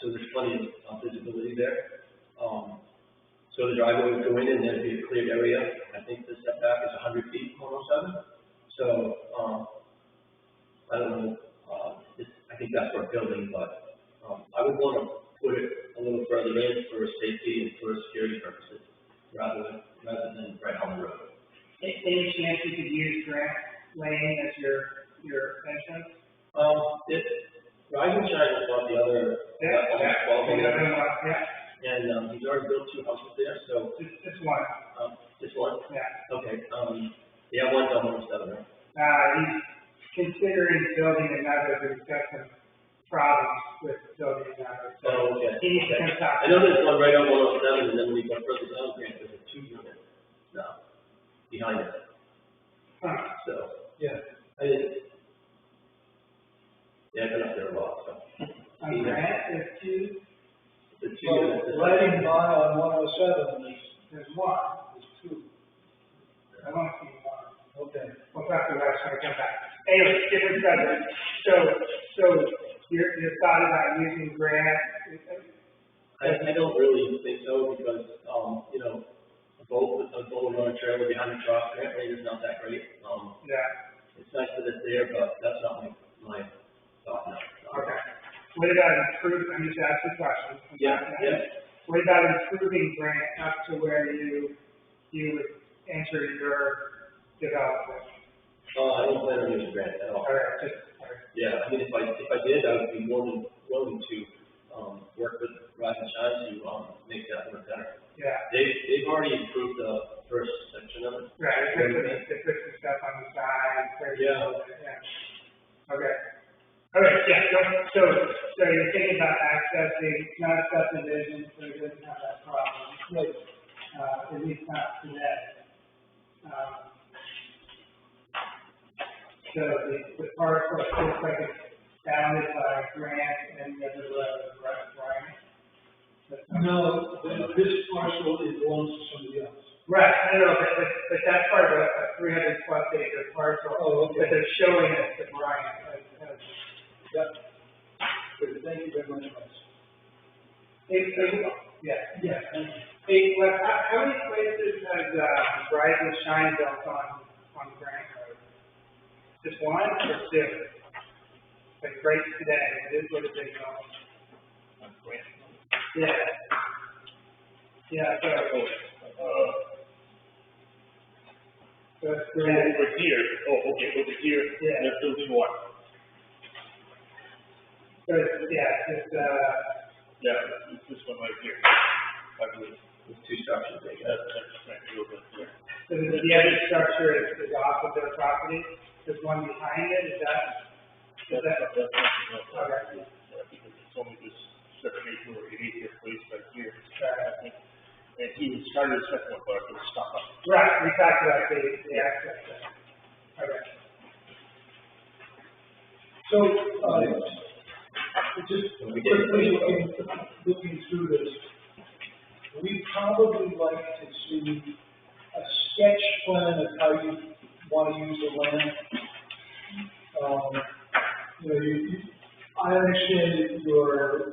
Speaker 8: so there's plenty of visibility there. So the driveway would go in and there'd be a cleared area. I think the setback is 100 feet, 107. So, I don't know, I think that's for a building, but, I would want to put it a little further in for safety and for security purposes, rather than right on the road.
Speaker 4: Any chance you could use Grant Lane as your entrance?
Speaker 8: Rise and Shine is about the other, almost 12 acres.
Speaker 4: Yeah,
Speaker 8: And, he's already built 2 houses there, so.
Speaker 4: just one,
Speaker 8: This one?
Speaker 4: yeah.
Speaker 8: Okay, yeah, one's on 107, right?
Speaker 4: He's considering building another, but he's got some problems with building another. So
Speaker 8: Oh, okay.
Speaker 4: he needs to come talk.
Speaker 8: I know there's one right on 107, and then when you go further down, Grant, there's a 2-unit now, behind it.
Speaker 4: Huh.
Speaker 8: So,
Speaker 1: Yeah.
Speaker 8: I didn't, yeah, I've been up there a lot, so.
Speaker 4: On Grant, there's two,
Speaker 8: The 2
Speaker 1: So,
Speaker 8: units.
Speaker 1: lighting by on 107 is,
Speaker 4: there's one.
Speaker 1: two.
Speaker 4: I want to see one.
Speaker 1: Okay.
Speaker 4: We'll talk to the rest when I come back. Anyway, different subject. So your thought about using Grant,
Speaker 8: I don't really think so, because, you know, a boat on a trailer behind the truck, Grant Lane is not that great.
Speaker 4: yeah,
Speaker 8: It's nice that it's there, but that's not my thought now.
Speaker 4: okay. What about I'm just asking questions.
Speaker 8: Yeah.
Speaker 4: What about improving Grant up to where you would enter your development?
Speaker 8: I don't plan on using Grant at all.
Speaker 4: All right, all right.
Speaker 8: Yeah, I mean, if I did, I would be more than willing to, work with Rise and Shine to, make that work better.
Speaker 4: Yeah,
Speaker 8: They've already improved the first section of it.
Speaker 4: right, they put some stuff on the side. Yeah. Okay. All right, yeah, so you're thinking about accessing, not subdivision, so it doesn't have that problem.
Speaker 1: Right.
Speaker 4: At least not today. So the parcel looks like it's bounded by Grant and the other road, right?
Speaker 1: No, this parcel belongs to somebody else.
Speaker 4: Right, I know, but that's part of a 300 plus acre parcel.
Speaker 1: Oh, okay.
Speaker 4: But they're showing it to Brian as
Speaker 1: Yep. Good, thank you very much, guys.
Speaker 4: Yeah. Hey, how many places has Rise and Shine built on Just one or two? Like right today, it is what it is. Yeah. Yeah, so. So it's
Speaker 2: So
Speaker 4: grant.
Speaker 2: over here, over here,
Speaker 4: Yeah.
Speaker 2: they're building what?
Speaker 4: So it's, yeah, it's,
Speaker 2: Yeah, it's this one right here, I believe.
Speaker 8: There's two structures there.
Speaker 2: That's right, a little bit, yeah.
Speaker 4: so the other structure is off of their property, there's one behind it, is that?
Speaker 2: That's
Speaker 4: Okay.
Speaker 2: because it's only this 7 acre or 8 acre place right here. I think. And he was started a second one, but it was stopped up.
Speaker 4: Right, we talked about the access there. Okay.
Speaker 1: So, just quickly looking through this, we probably like to see a sketch plan of how you want to use the land. You know, I understand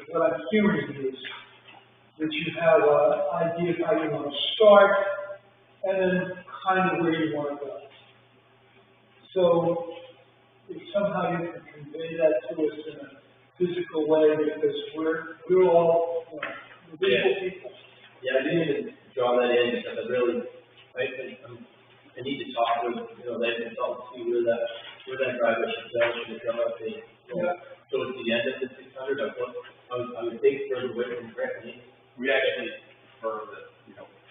Speaker 1: what I'm hearing is that you have an idea of how you want to start, and then kind of where you want to go. So, if somehow you can convey that to us in a physical way, because we're all, you know, visual people.
Speaker 8: Yeah, I didn't even draw that in because I need to talk with, that consultant, see where that driveway should go, should it go up towards the end of the 600, I would think further away from Brittany.
Speaker 3: We actually prefer that,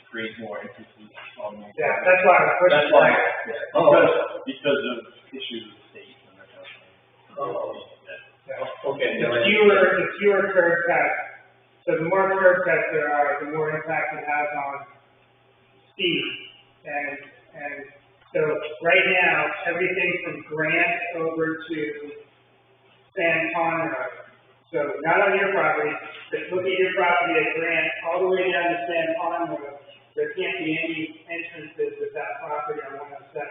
Speaker 3: create more entrances on the.
Speaker 4: Yeah, that's why I pushed
Speaker 3: That's why,
Speaker 4: it.
Speaker 3: because of issues with state and that kind of thing.
Speaker 8: Okay.
Speaker 4: The fewer curb cuts, so the more curb cuts there are, the more impact it has on speed. And so right now, everything from Grant over to San Conroe. So not on your property, but look at your property at Grant, all the way down to San Conroe. There can't be any entrances with that property on 107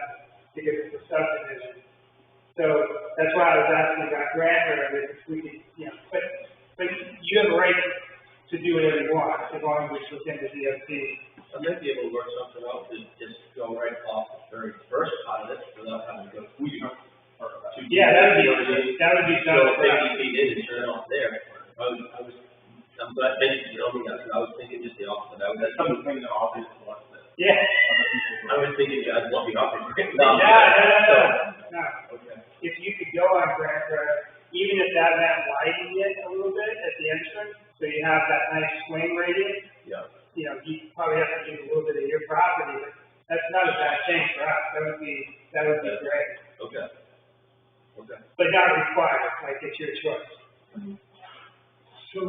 Speaker 4: because it's a subdivision. So that's why I was asking about Grant Road, if we could, but you have a right to do whatever you want, as long as it's within the DOT.
Speaker 8: I might be able to work something out to just go right off the very first part of it without having to go through.
Speaker 4: Yeah, that would be
Speaker 8: So
Speaker 4: done.
Speaker 8: 50 feet in and turn off there. I'm glad that you told me that, because I was thinking just the opposite.
Speaker 3: That's some of the things that are obvious to us that
Speaker 4: Yeah.
Speaker 3: other people
Speaker 8: I was thinking I'd love the opposite.
Speaker 4: No.
Speaker 8: Okay.
Speaker 4: If you could go on Grant Road, even if that meant widening it a little bit at the entrance, so you have that nice swing radius,
Speaker 8: Yeah.
Speaker 4: You probably have to do a little bit of your property, but that's not a bad thing for us. That would be great.
Speaker 8: Okay.
Speaker 4: But not required, like it's your choice.
Speaker 1: So,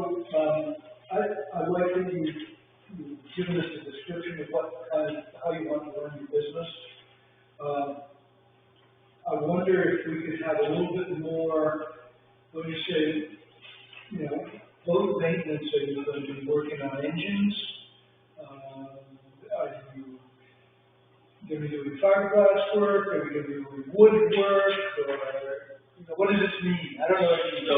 Speaker 1: I'd like that you've given us a description of how you want to run your business. I wonder if we could have a little bit more, when you say, load maintenance, are you going to be working on engines? Are you going to be doing fiberglass work? Are you going to be doing wood work? Or, what does this mean? I don't know.
Speaker 8: So,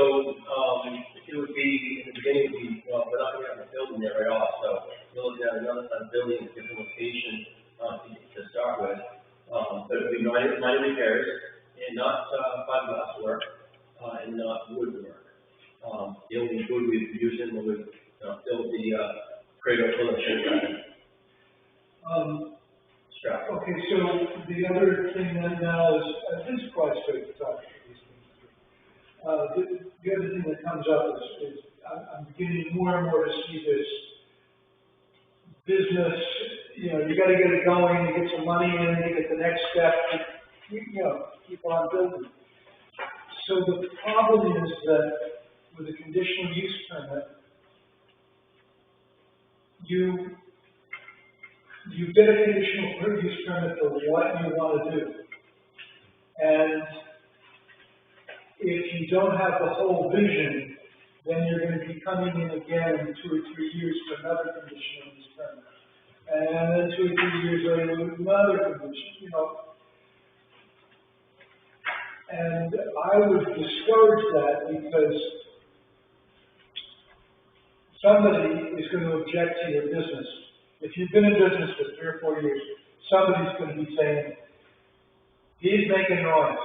Speaker 8: it would be, in the beginning, we're not going to have a building there right off, so we're looking at another type of building, a different location, to start with. But it would be minor repairs, and not, fiberglass work, and not wood work. The only wood we'd be using would, build the, cradle furniture strap.
Speaker 1: Okay, so the other thing then now is, this is quite straight to talk about these things. The other thing that comes up is I'm beginning more and more to see this business, you gotta get it going, you get some money in, you get the next step, keep on building. So the problem is that with a conditional use permit, you get a conditional use permit for what you want to do. And if you don't have the whole vision, then you're going to be coming in again in 2 or 3 years for another conditional use permit. And then 2 or 3 years later with another condition, And I would discourage that because somebody is going to object to your business. If you've been in business for 3 or 4 years, somebody's going to be saying, he's making noise.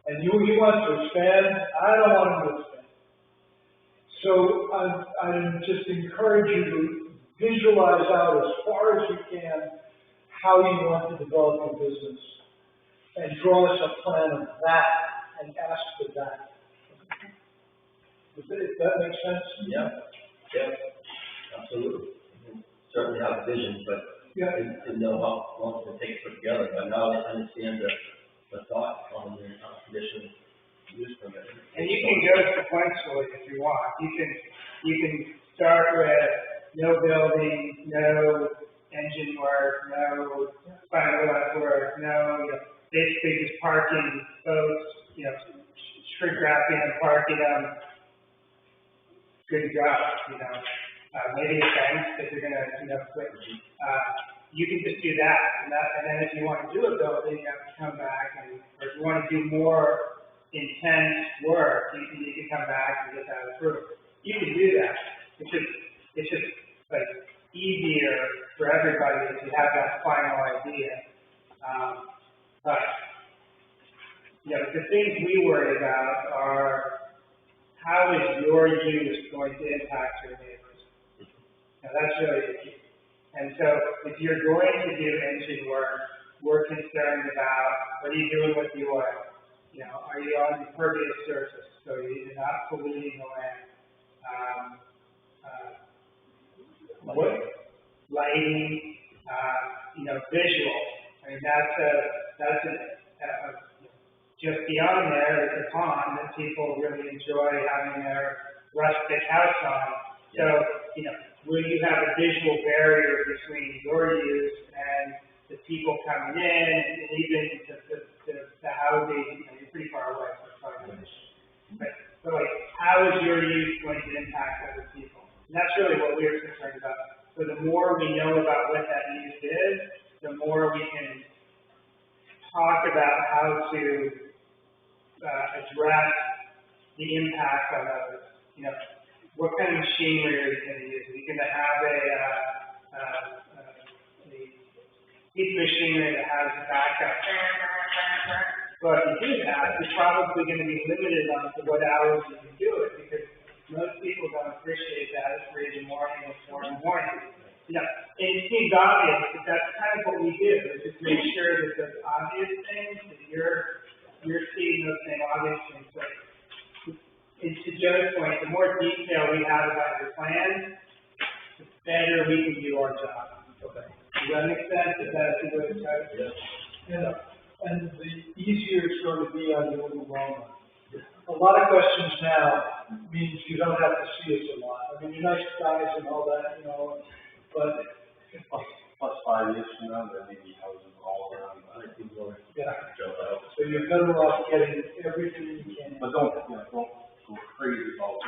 Speaker 1: And he wants to expand, I don't want him to expand. So I just encourage you to visualize out as far as you can how you want to develop your business and draw us a plan of that and ask for that. Does that make sense?
Speaker 8: Yeah, absolutely. Certainly have a vision, but
Speaker 1: Yeah.
Speaker 8: didn't know how long it's gonna take to put together, but now I understand the thought on the conditional use permit.
Speaker 4: And you can go sequentially if you want. You can start with no building, no engine work, no fiberglass work, no, basically just parking boats, shrink wrapping and parking them. Good job, maybe a fence if you're gonna, put, you can just do that, and then if you want to do a building, you have to come back, or if you want to do more intense work, you can come back and get that approved. You can do that. It's just like easier for everybody if you have that final idea. But the things we worry about are how is your use going to impact your neighbors? Now that's really the key. And so if you're going to do engine work, we're concerned about what are you doing with the oil? Are you on impervious surface? So you're not polluting the land. What lighting, visual. I mean, that's just beyond there is a pond that people really enjoy having their rustic house on. So, will you have a visual barrier between your use and the people coming in, and even the housing, you're pretty far away from it. But like, how is your use going to impact other people? And that's really what we're concerned about. So the more we know about what that use is, the more we can talk about how to address the impact on others. What kind of machinery are you going to use? Are you going to have a piece of machinery that has a backup? Well, if you do that, you're probably going to be limited on to what hours you can do it, because most people don't appreciate that at 3 in the morning or 4 in the morning. And it seems obvious, but that's kind of what we do, is just make sure that those obvious things, that you're seeing those same obvious things. But and to Joe's point, the more detail we have about your plan, the better we can do our job. Okay. Does that make sense? Is that a good way to try to do it?
Speaker 1: And the easier it's going to be on you in the long run. A lot of questions now means you don't have to see us a lot. I mean, you're nice guys and all that, but.
Speaker 3: Plus 5 years from now, there may be houses all around.
Speaker 1: Yeah. So you're better off getting everything you can.
Speaker 3: But don't go crazy about,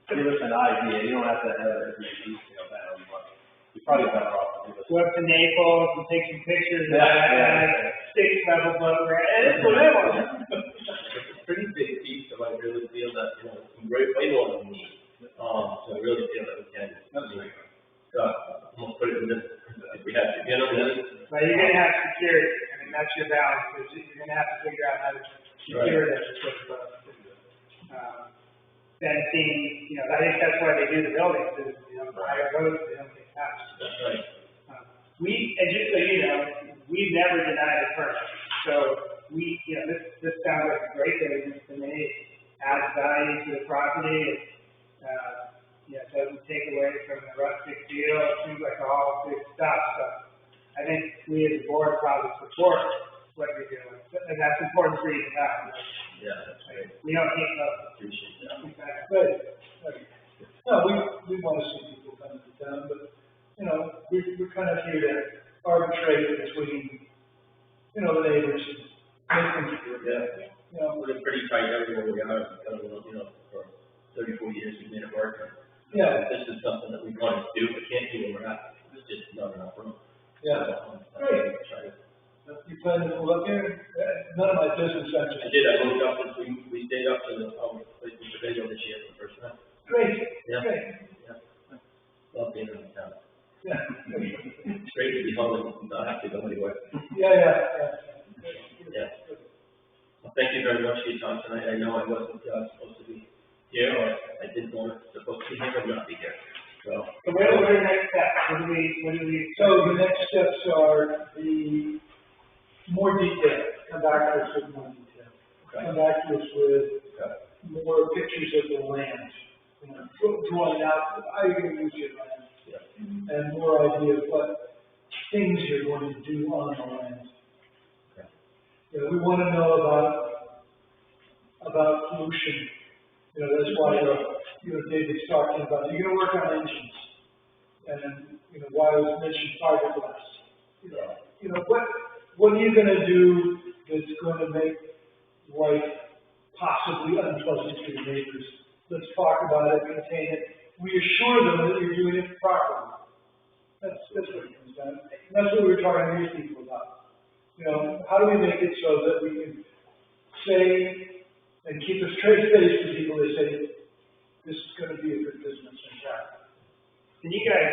Speaker 3: give us an idea. You don't have to have every detail down, but you're probably better off to give us.
Speaker 4: Go up to Naples and take some pictures of that 6-level boat ramp. It's what I want.
Speaker 8: It's a pretty big piece, so I really feel that, way more than me. So I really feel that we can, almost put it in this, if we have to get on this.
Speaker 4: But you're going to have security. I mean, that's your balance, because you're going to have to figure out how to secure that boat. Fencing, I think that's why they do the buildings, is, higher roads, they don't get touched.
Speaker 8: That's right.
Speaker 4: And just so you know, we've never denied a permit. So this sounds like a great business to me. It adds value to the property. It doesn't take away from the rustic feel. It seems like all good stuff. So I think we as a board probably support what you're doing. And that's important for you to know.
Speaker 8: Yeah, that's right.
Speaker 4: We don't hate those.
Speaker 8: Appreciate that.
Speaker 1: Good. No, we want to see people come to town, but, we're kind of here to arbitrate between, the neighbors and make things good.
Speaker 8: Yeah. We're pretty tight everywhere we are, for 34 years we've been at work.
Speaker 1: Yeah.
Speaker 8: This is something that we want to do, but can't do when we're not, there's just not enough room.
Speaker 1: Yeah.
Speaker 8: Great.
Speaker 1: You plan to move up here? None of my business,
Speaker 8: I did, I moved up, we stayed up to the video this year for the first time.
Speaker 1: Great.
Speaker 8: Yeah.
Speaker 1: Great.
Speaker 8: Yeah. Love being in the town.
Speaker 1: Yeah.
Speaker 8: It's great to be home and not have to go anywhere.
Speaker 1: Yeah.
Speaker 8: Yeah. Well, thank you very very much for your time tonight. I know I wasn't, supposed to be here, or I didn't want to, supposed to be here, but not be here. So,
Speaker 4: So what are the next steps? What do we?
Speaker 1: So the next steps are the more detail, come back to us with more detail. Come back to us with more pictures of the land, you know, drawing out, how you're gonna use your land. And more idea of what things you're going to do on the land. You know, we wanna know about pollution. You know, that's why, David's talking about, you're gonna work on engines. And, you know, why I was mentioning fiberglass. You know, what are you gonna do that's gonna make life possibly unpleasant for your neighbors? Let's talk about it, contain it, reassure them that you're doing it properly. That's what it comes down to. And that's what we're talking to these people about. You know, how do we make it so that we can say and keep a straight face to people that say, this is gonna be a good business in town.
Speaker 4: And you guys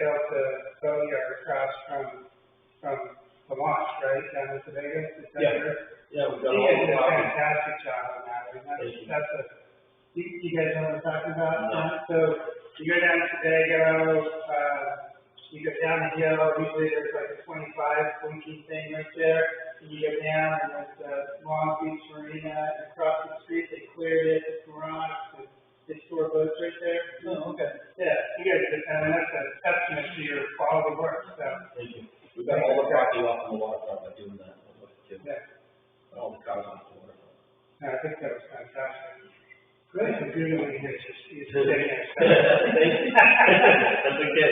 Speaker 4: built the boatyard across from the launch, right, down in Vegas?
Speaker 8: yeah, we've got
Speaker 4: You
Speaker 8: all
Speaker 4: guys
Speaker 8: the
Speaker 4: did a
Speaker 8: property.
Speaker 4: fantastic job on that. I mean, you guys know what I'm talking about?
Speaker 8: No.
Speaker 4: So you go down to Sebago, you go down the hill, usually there's like a 25 blinking thing right there. And you go down and there's the Long Beach Marina, and across the street they cleared it, the garage, and they store boats right there.
Speaker 1: Oh, okay.
Speaker 4: Yeah, you guys did, and that's a testament to your quality work, so.
Speaker 8: Thank you. We've got all the property off on the waterfront by doing that.
Speaker 4: Yeah,
Speaker 8: All the cars off the waterfront.
Speaker 4: I think that was fantastic. Great, I'm Googling it, it's taking
Speaker 8: Thank you. That's okay.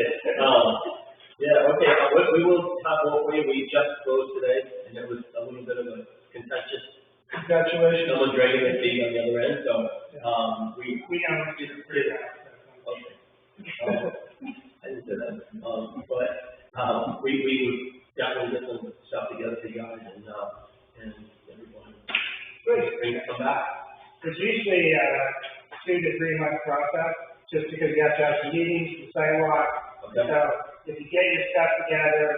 Speaker 8: Yeah, okay, we will have more for you. We just closed today, and it was a little bit of a contentious,
Speaker 1: Congratulations.
Speaker 8: someone dragging their feet on the other end, so, we
Speaker 4: know we did it pretty well.
Speaker 8: okay. I didn't say that, we would definitely get some stuff together for you guys, and everyone, bring it, come back.
Speaker 4: It's usually a 2 to 3 month process, just because you have to have the meetings, the sidewalk.
Speaker 8: Okay.
Speaker 4: So if you get your stuff together,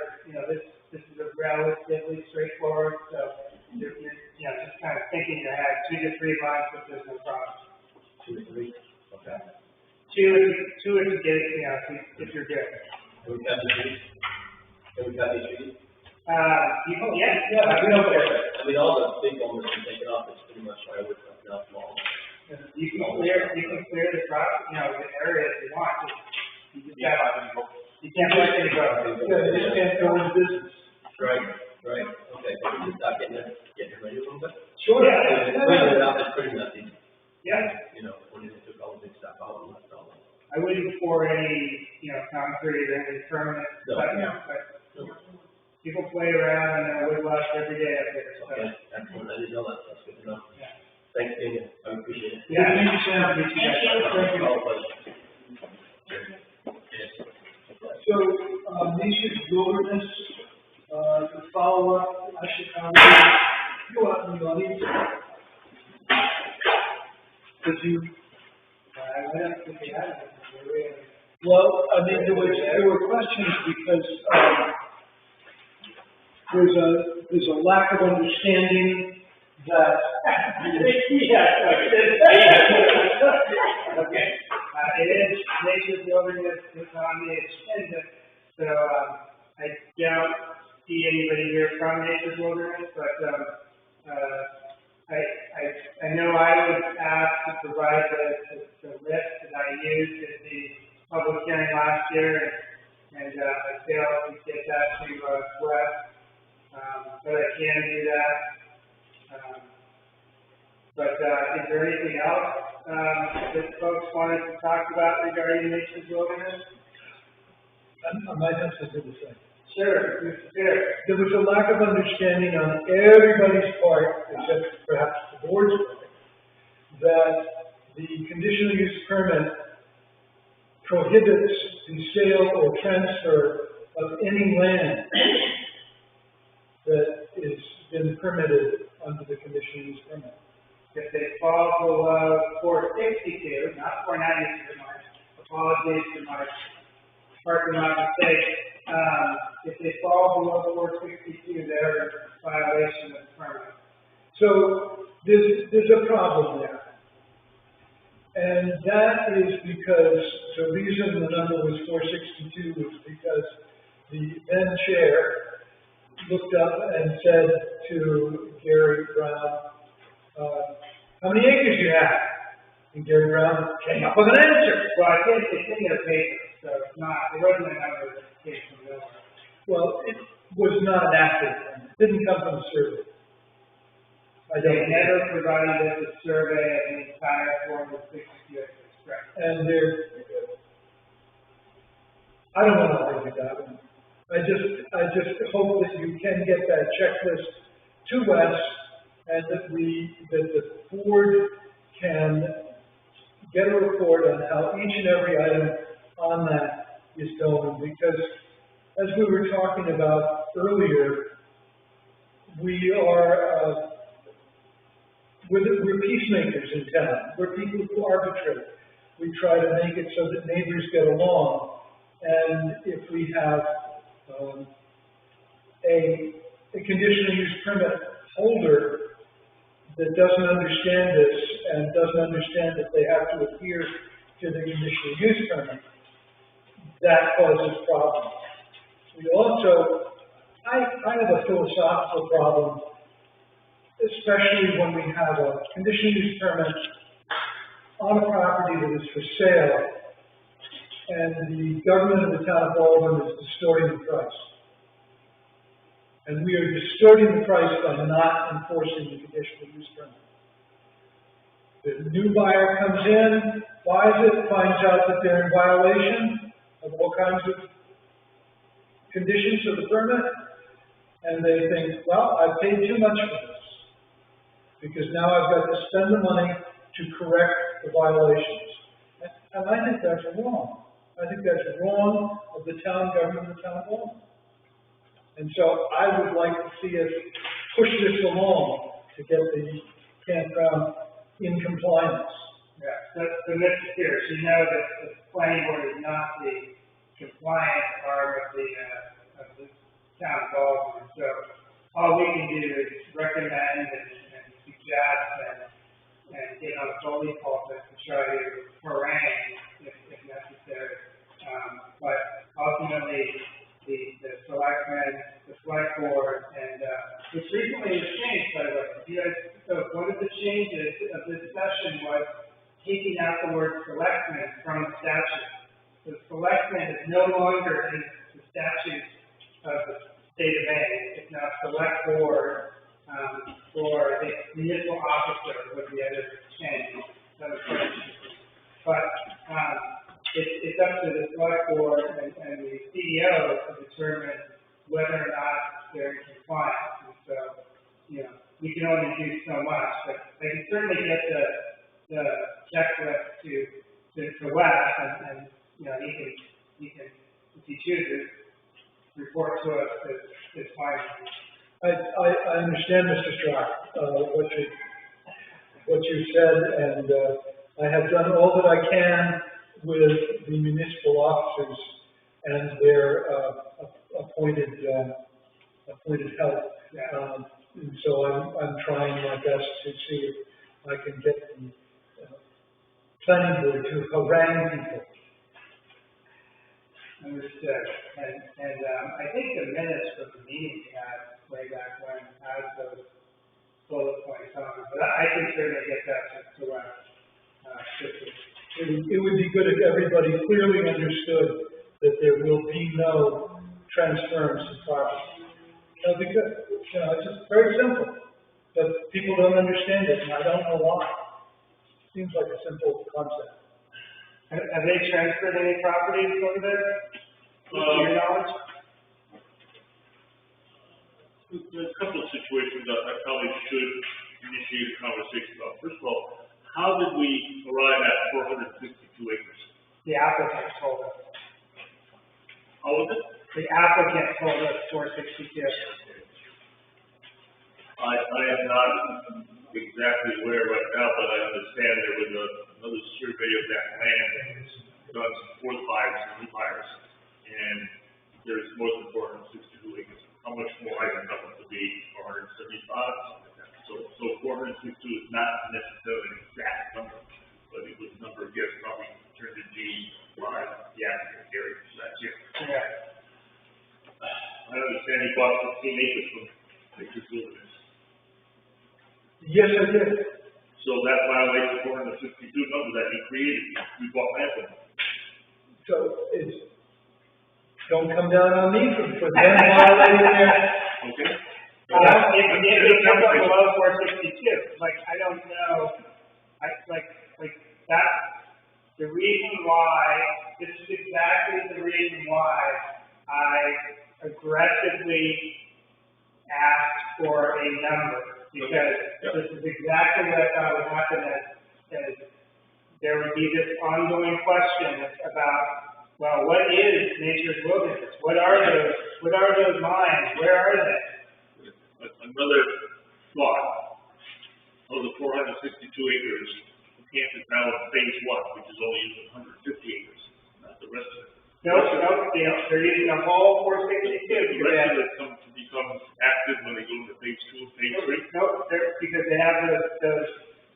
Speaker 4: this is a relatively straightforward, so you're just kind of thinking ahead, 2 to 3 months if there's no problem.
Speaker 8: 2 to 3, okay.
Speaker 4: Two if you get it, if you're good.
Speaker 8: Can we cut the trees? Can we cut these trees?
Speaker 4: We don't care.
Speaker 8: I mean, all the big ones that are taken off, it's pretty much firewood stuff, now small.
Speaker 4: You can clear the the area if you want, you just you can't let it go.
Speaker 1: Yeah, they just can't go in business.
Speaker 8: Right, okay, so we just start getting it ready a little bit.
Speaker 1: Sure.
Speaker 8: Cleaning it up is pretty messy,
Speaker 4: Yeah,
Speaker 8: when you took all the big stuff out and left all that.
Speaker 4: I wouldn't pour any, concrete or any permanent
Speaker 8: No.
Speaker 4: stuff, but people play around and wood wash every day up there, so.
Speaker 8: Okay, excellent, I didn't know that, that's good to know.
Speaker 4: Yeah.
Speaker 8: Thanks, Daniel, I appreciate it.
Speaker 4: Yeah.
Speaker 1: Thank you, Sam.
Speaker 5: Thank you.
Speaker 8: All pleasure.
Speaker 1: So, Nature's Wilderness, the follow-up, I should probably go out in the audience. Could you,
Speaker 4: I went up to the attic,
Speaker 1: well, I mean, there were questions because, there's a lack of understanding that.
Speaker 4: Okay, it is, Nature's Wilderness is on the agenda, so, I don't see anybody here from Nature's Wilderness, but, I know I was asked to provide the list that I used at the public hearing last year, and I failed to get that to, Wes, but I can do that. But is there anything else, that folks wanted to talk about regarding Nature's Wilderness?
Speaker 1: I might have to do the same.
Speaker 4: Sure, Mr. Chair.
Speaker 1: There was a lack of understanding on everybody's part, except perhaps the board's part, that the conditional use permit prohibits the sale or transfer of any land that is been permitted under the conditional use permit.
Speaker 4: If they fall below 462, not 492, Mark, apologies for my parking lot mistake. If they fall below 462, they're in violation of the permit.
Speaker 1: So, there's problem there. And that is because, the reason the number was 462 was because the then chair looked up and said to Gary Brown, how many acres do you have? And Gary Brown came up with an answer.
Speaker 4: Well, I think it's in their paper, so it's not, it wasn't a number that came from nowhere.
Speaker 1: Well, it was not an active one. It didn't come from the survey.
Speaker 4: They never provided us a survey of the entire 460 express.
Speaker 1: And I don't want to argue that one. I just hope that you can get that checklist to Wes, and that the board can get a report on how each and every item on that is going, because as we were talking about earlier, we're peacemakers in town. We're people who arbitrate. We try to make it so that neighbors get along. And if we have a conditional use permit holder that doesn't understand this and doesn't understand that they have to adhere to the conditional use permit, that causes problems. We also, I have a philosophical problem, especially when we have a conditional use permit on a property that is for sale, and the government of the town of Baldwin is distorting the price. And we are distorting the price by not enforcing the conditional use permit. The new buyer comes in, buys it, finds out that they're in violation of all kinds of conditions of the permit, and they think, well, I've paid too much for this, because now I've got to spend the money to correct the violations. And I think that's wrong. I think that's wrong of the town government of the town of Baldwin. And so I would like to see us push this along to get the campground in compliance.
Speaker 4: Yeah, so Mr. Pierce, you know that the planning board is not the compliance arm of the town of Baldwin. So all we can do is recommend and suggest and get on a bully pulpit to try to harangue if necessary. But ultimately, the selectmen, the select board, and which recently was changed, by the way. So one of the changes of this session was taking out the word selectmen from the statute. The selectmen is no longer in the statute of the state of Maine. It's now select board, or the municipal officer was the other change. But it's up to the select board and the CEO to determine whether or not they're in compliance. And so, we can only do so much, but they can certainly get the checklist to Wes, and he can, if he chooses, report to us his findings.
Speaker 1: I understand, Mr. Strzok, what you said, and I have done all that I can with the municipal officers and their appointed help. And so I'm trying my best to see if I can get the planning board to harangue people.
Speaker 4: Understood. And I think the minutes from the meeting we had way back when has those bullet points on them, but I can certainly get that to Wes quickly.
Speaker 1: It would be good if everybody clearly understood that there will be no transference of property. Because, it's just very simple, but people don't understand it, and I don't know why. Seems like a simple concept.
Speaker 4: Have they transferred any properties over there, to your knowledge?
Speaker 9: There's a couple of situations that I probably should initiate a conversation about. First of all, how did we arrive at 462 acres?
Speaker 4: The applicant told us.
Speaker 9: How was it?
Speaker 4: The applicant told us 462.
Speaker 9: I am not exactly aware right now, but I understand there was another survey of that land that was done for the buyers and new buyers, and there's more than 462 acres. How much more I can up to be 475, something like that. So 462 is not necessarily an exact number, but it was a number, yes, probably turned to be by the applicant area, so that's it.
Speaker 4: Yeah.
Speaker 9: I understand you bought 15 acres from Nature's Wilderness.
Speaker 1: Yes, I did.
Speaker 9: So that violates the 462 number that you created, you bought land from them.
Speaker 1: So it's, don't come down on me for them violating their,
Speaker 9: Okay?
Speaker 4: It comes up below 462, like, I don't know, like, that, the reason why, this is exactly the reason why I aggressively asked for a number, because this is exactly what I thought would happen, as there would be this ongoing question about, well, what is Nature's Wilderness? What are those lines? Where are they?
Speaker 9: Another thought, of the 462 acres, the camp is now in phase 1, which is only using 150 acres, not the rest of it.
Speaker 4: No, they're using the whole 462.
Speaker 9: The rest of it becomes active when they go into phase 2 and phase 3.
Speaker 4: No, because they have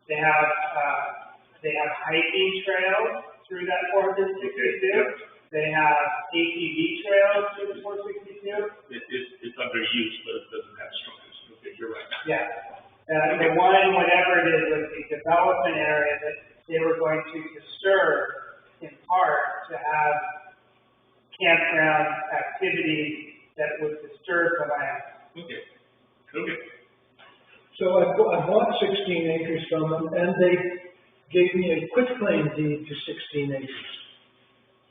Speaker 4: they have hiking trails through that 462.
Speaker 9: Okay.
Speaker 4: They have ATV trails through the 462.
Speaker 9: It's under use, but it doesn't have structures. Okay, you're right.
Speaker 4: Yeah. The one, whatever it is, was the development area that they were going to disturb in part to have campground activities that would disturb the land.
Speaker 9: Okay. Okay.
Speaker 1: so I bought 16 acres from them, and they gave me a quitclaim deed to 16 acres.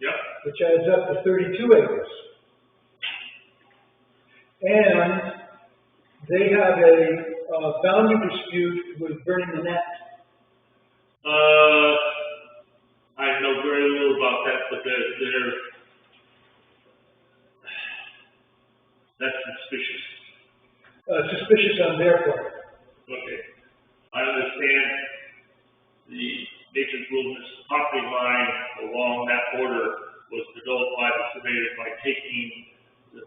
Speaker 9: Yep.
Speaker 1: Which adds up to 32 acres. And they have a boundary dispute with Burning the Net.
Speaker 9: I know very little about that, but that's suspicious.
Speaker 1: Suspicious on their part.
Speaker 9: Okay. I understand the Nature's Wilderness property line along that border was developed by the surveyor by taking the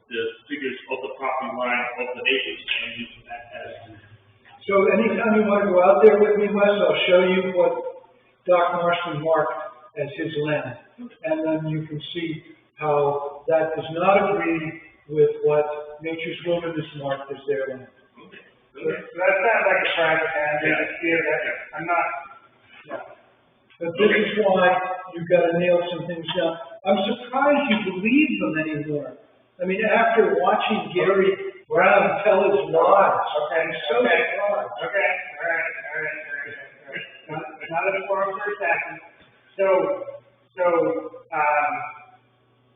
Speaker 9: figures of the property line of the neighbors and using that as.
Speaker 1: So anytime you want to go out there with me, Wes, I'll show you what Doc Marston marked as his land. And then you can see how that does not agree with what Nature's Wilderness marked as their land.
Speaker 9: Okay.
Speaker 4: So that sounds like a private land,
Speaker 9: Yeah.
Speaker 4: dispute. I'm not,
Speaker 1: But this is why you've got to nail some things down. I'm surprised you believe them anymore. I mean, after watching Gary Brown tell his lies, I'm so surprised.
Speaker 4: Okay, all right. Not a forum for a second.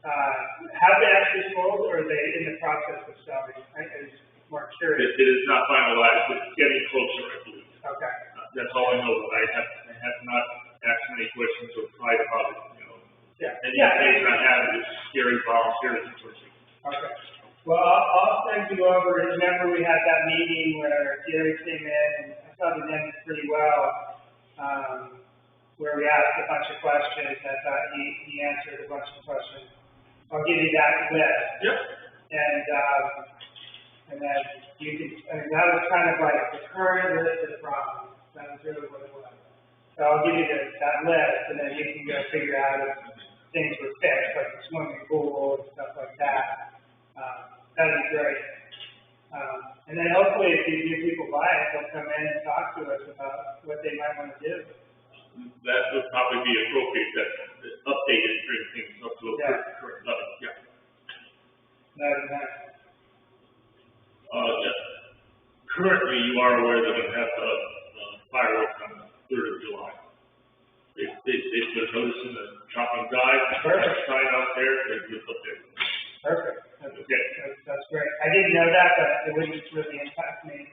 Speaker 4: Have they actually sold, or are they in the process of selling? I was more curious.
Speaker 9: It is not finalized, but it's getting closer, I believe.
Speaker 4: Okay.
Speaker 9: That's all I know, but I have not asked many questions or tried about it, you know.
Speaker 4: Yeah.
Speaker 9: And the information I have is Gary volunteers person.
Speaker 4: Okay. Well, I'll send you over. Remember, we had that meeting where Gary came in, and I thought it ended pretty well, where we asked a bunch of questions. I thought he answered a bunch of questions. I'll give you that list.
Speaker 9: Yep.
Speaker 4: And then you can, that was kind of like the current list of the problems. That was really what it was. So I'll give you that list, and then you can go figure out if things were fixed, like the swimming pool and stuff like that. That'd be great. And then hopefully if these new people buy it, they'll come in and talk to us about what they might want to do.
Speaker 9: That would probably be appropriate, that updated, bring things up to a
Speaker 4: Yeah.
Speaker 9: correct level, yeah.
Speaker 4: That'd be nice.
Speaker 9: Yeah. Currently, you are aware they're gonna have, fireworks on the 3rd of July. They put a notice in the shopping guide,
Speaker 4: Perfect.
Speaker 9: sign out there, they just up there.
Speaker 4: Perfect.
Speaker 9: Okay.
Speaker 4: That's great. I didn't know that, but it wouldn't really impact me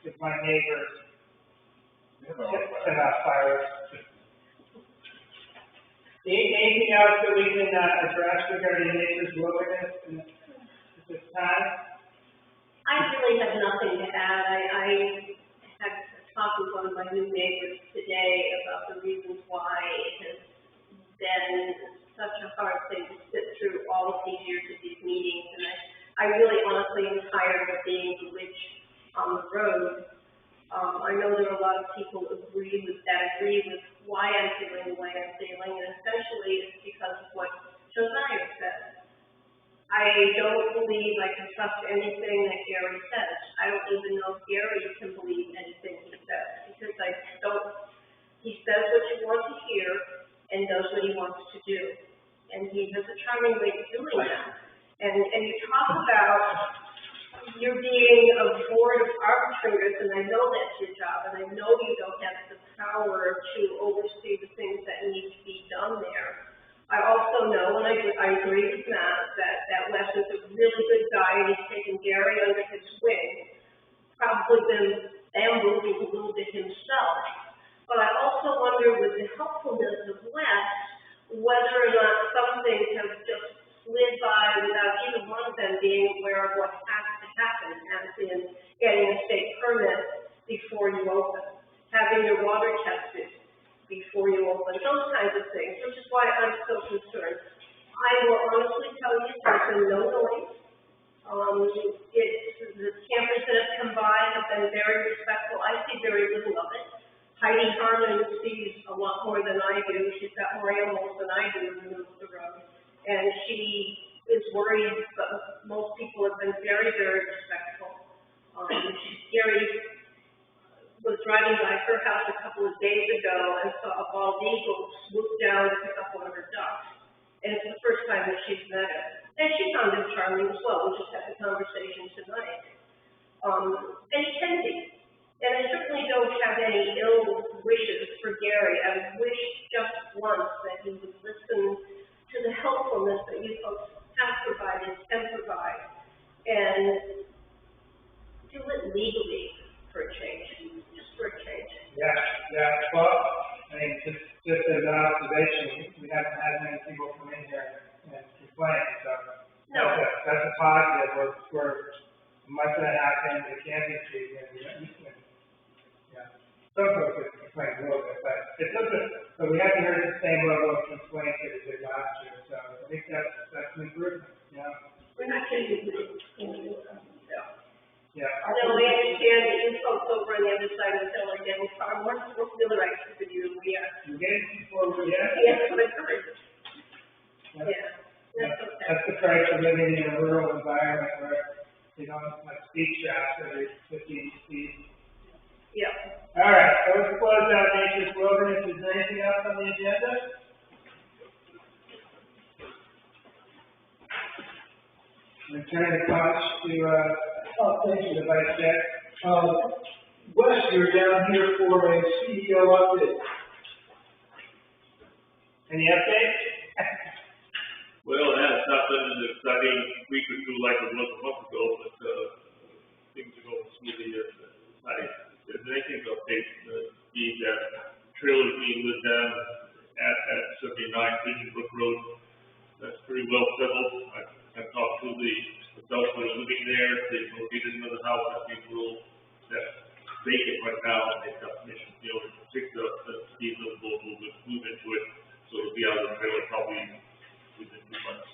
Speaker 4: if my neighbors send out fireworks. Anything else that we can address regarding Nature's Wilderness at this time?
Speaker 10: I really have nothing to add. I had talked with one of my new neighbors today about the reasons why it has been such a hard thing to sit through all of these years of these meetings. And I really honestly am tired of being the witch on the road. I know there are a lot of people who agree with why I'm feeling the way I'm feeling, and essentially it's because of what Josiah said. I don't believe I can trust anything that Gary says. I don't even know if Gary can believe anything he says, because he says what you want to hear and does what he wants to do. And he has a charming way of doing that. And you talk about you're being a board of arbitrators, and I know that's your job, and I know you don't have the power to oversee the things that need to be done there. I also know, and I agree with Matt, that Wes is a really good guy, and he's taken Gary under his wing, probably been bamboozled a little bit himself. But I also wonder, with the helpfulness of Wes, whether or not some things have just slid by without either one of them being aware of what has to happen, as in getting a state permit before you open, having your water tested before you open, those kinds of things, which is why I'm so concerned. I will honestly tell you, there's been no noise. The campers that have come by have been very respectful. I see very little of it. Heidi Harmon sees a lot more than I do. She's got more animals than I do in the middle of the road. And she is worried, but most people have been very, very respectful. Gary was driving by her house a couple of days ago and saw a bald eagle swoop down to pick up one of her ducks. And it's the first time that she's met him. And she found him charming as well. We just had the conversation tonight. And he can be. And I certainly don't have any ill wishes for Gary. I wish just once that he would listen to the helpfulness that you folks have provided and provide, and do it legally for a change, just for a change.
Speaker 4: Yeah, well, I mean, just as an observation, we haven't had many people come in here and complain, so.
Speaker 10: No.
Speaker 4: That's a positive, we're a month and a half into the camping season, yeah. Some folks have complained a little bit, but it doesn't, but we haven't heard the same level of complaints that we did last year, so I think that's an improvement, yeah.
Speaker 10: We're not changing it.
Speaker 4: Yeah.
Speaker 10: No, we understand that you folks over on the other side of the hill are getting far more really right than you, we are.
Speaker 4: You're getting people, yeah.
Speaker 10: Yes, but it's great. Yeah, that's okay.
Speaker 4: That's the price of living in a rural environment where you don't have speed traps every 15 feet.
Speaker 10: Yeah.
Speaker 4: All right, so let's close out Nature's Wilderness. Is there anything else on the agenda? Return the conch to, thank you, the Vice Chair.
Speaker 1: Wes, you're down here for a CEO update.
Speaker 4: Any updates?
Speaker 9: Well, it has not been an exciting week or two like it was a month ago, but, things are going smoothly as if there's anything to update, that trailer being lit down at 79 Pigeon Brook Road. That's pretty well settled. I've talked to the adults that are living there. They've located another house that they will, that's vacant right now, and they've got permission to be able to fix up, these little boat will move into it, so it'll be out of the trailer probably within 2 months.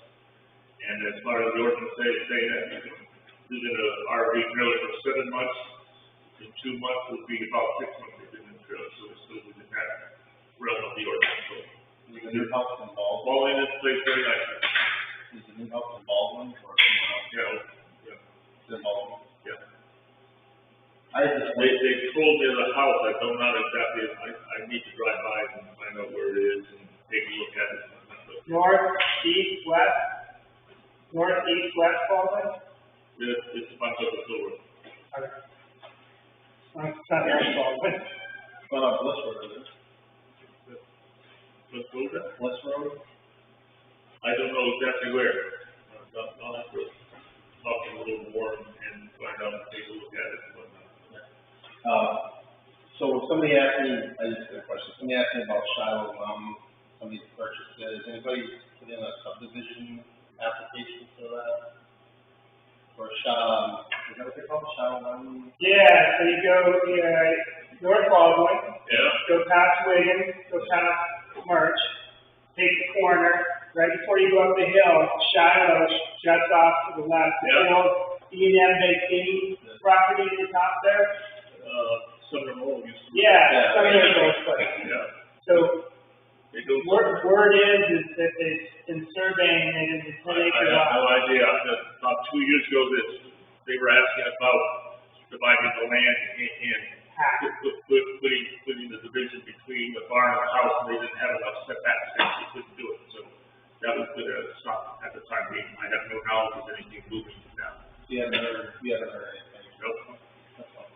Speaker 9: And as far as the ordinance saying that you can live in an RV trailer for 7 months, in 2 months, it'll be about 6 months within the trailer, so it's still within that realm of the ordinance. So,
Speaker 3: Is the new house in Baldwin?
Speaker 9: all in this place very nicely.
Speaker 3: Is the new house in Baldwin or somewhere else?
Speaker 9: Yeah.
Speaker 3: It's in Baldwin.
Speaker 9: Yeah.
Speaker 3: I just wait.
Speaker 9: They told me the house, I don't know exactly, I need to drive by and find out where it is and take a look at it.
Speaker 4: North, east, west? North, east, west, Baldwin?
Speaker 9: It's a bunch of the silver.
Speaker 4: Okay. It's not very Baldwin.
Speaker 3: What on Bliss Road is it?
Speaker 9: Let's go there.
Speaker 3: Bliss Road?
Speaker 9: I don't know exactly where. I'll have to talk to him a little more and find out and take a look at it and whatnot.
Speaker 3: So somebody asked me, I just got a question, somebody asked me about Shiloh, somebody purchased it, has anybody put in a subdivision application for that? Or is that what they call it, Shiloh?
Speaker 4: Yeah, so you go, North Baldwin,
Speaker 9: Yeah.
Speaker 4: go past Wiggins, go past March, take the corner, right before you go up the hill, Shiloh juts off to the left.
Speaker 9: Yeah.
Speaker 4: The old ENBC property at the top there.
Speaker 9: So
Speaker 4: Everything goes quick.
Speaker 9: Yeah,
Speaker 4: So,
Speaker 9: it goes.
Speaker 4: word is that they've been surveying, they did the 10 acre
Speaker 9: I have no
Speaker 4: lot.
Speaker 9: idea, about 2 years ago, they were asking about dividing the land and putting the division between the barn and the house, and they didn't have enough setbacks, so they couldn't do it, so that was put a stop at the time being. I have no knowledge of anything moving now.
Speaker 3: We haven't heard anything.
Speaker 9: Nope.
Speaker 3: That's all.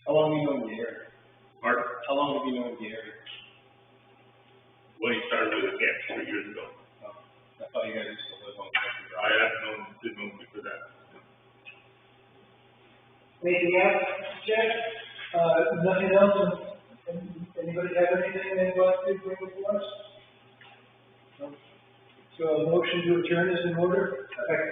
Speaker 3: How long have you known the area?
Speaker 9: Mark,
Speaker 3: How long have you known the area?
Speaker 9: when he started with the camp 3 years ago,
Speaker 3: Oh, I thought you guys used to live on Country
Speaker 9: I
Speaker 3: Drive.
Speaker 9: didn't know before that.
Speaker 4: Anything else, Jeff?
Speaker 1: Nothing else, anybody have anything they'd like to bring before us? No? So a motion to adjourn is in order?
Speaker 4: Second.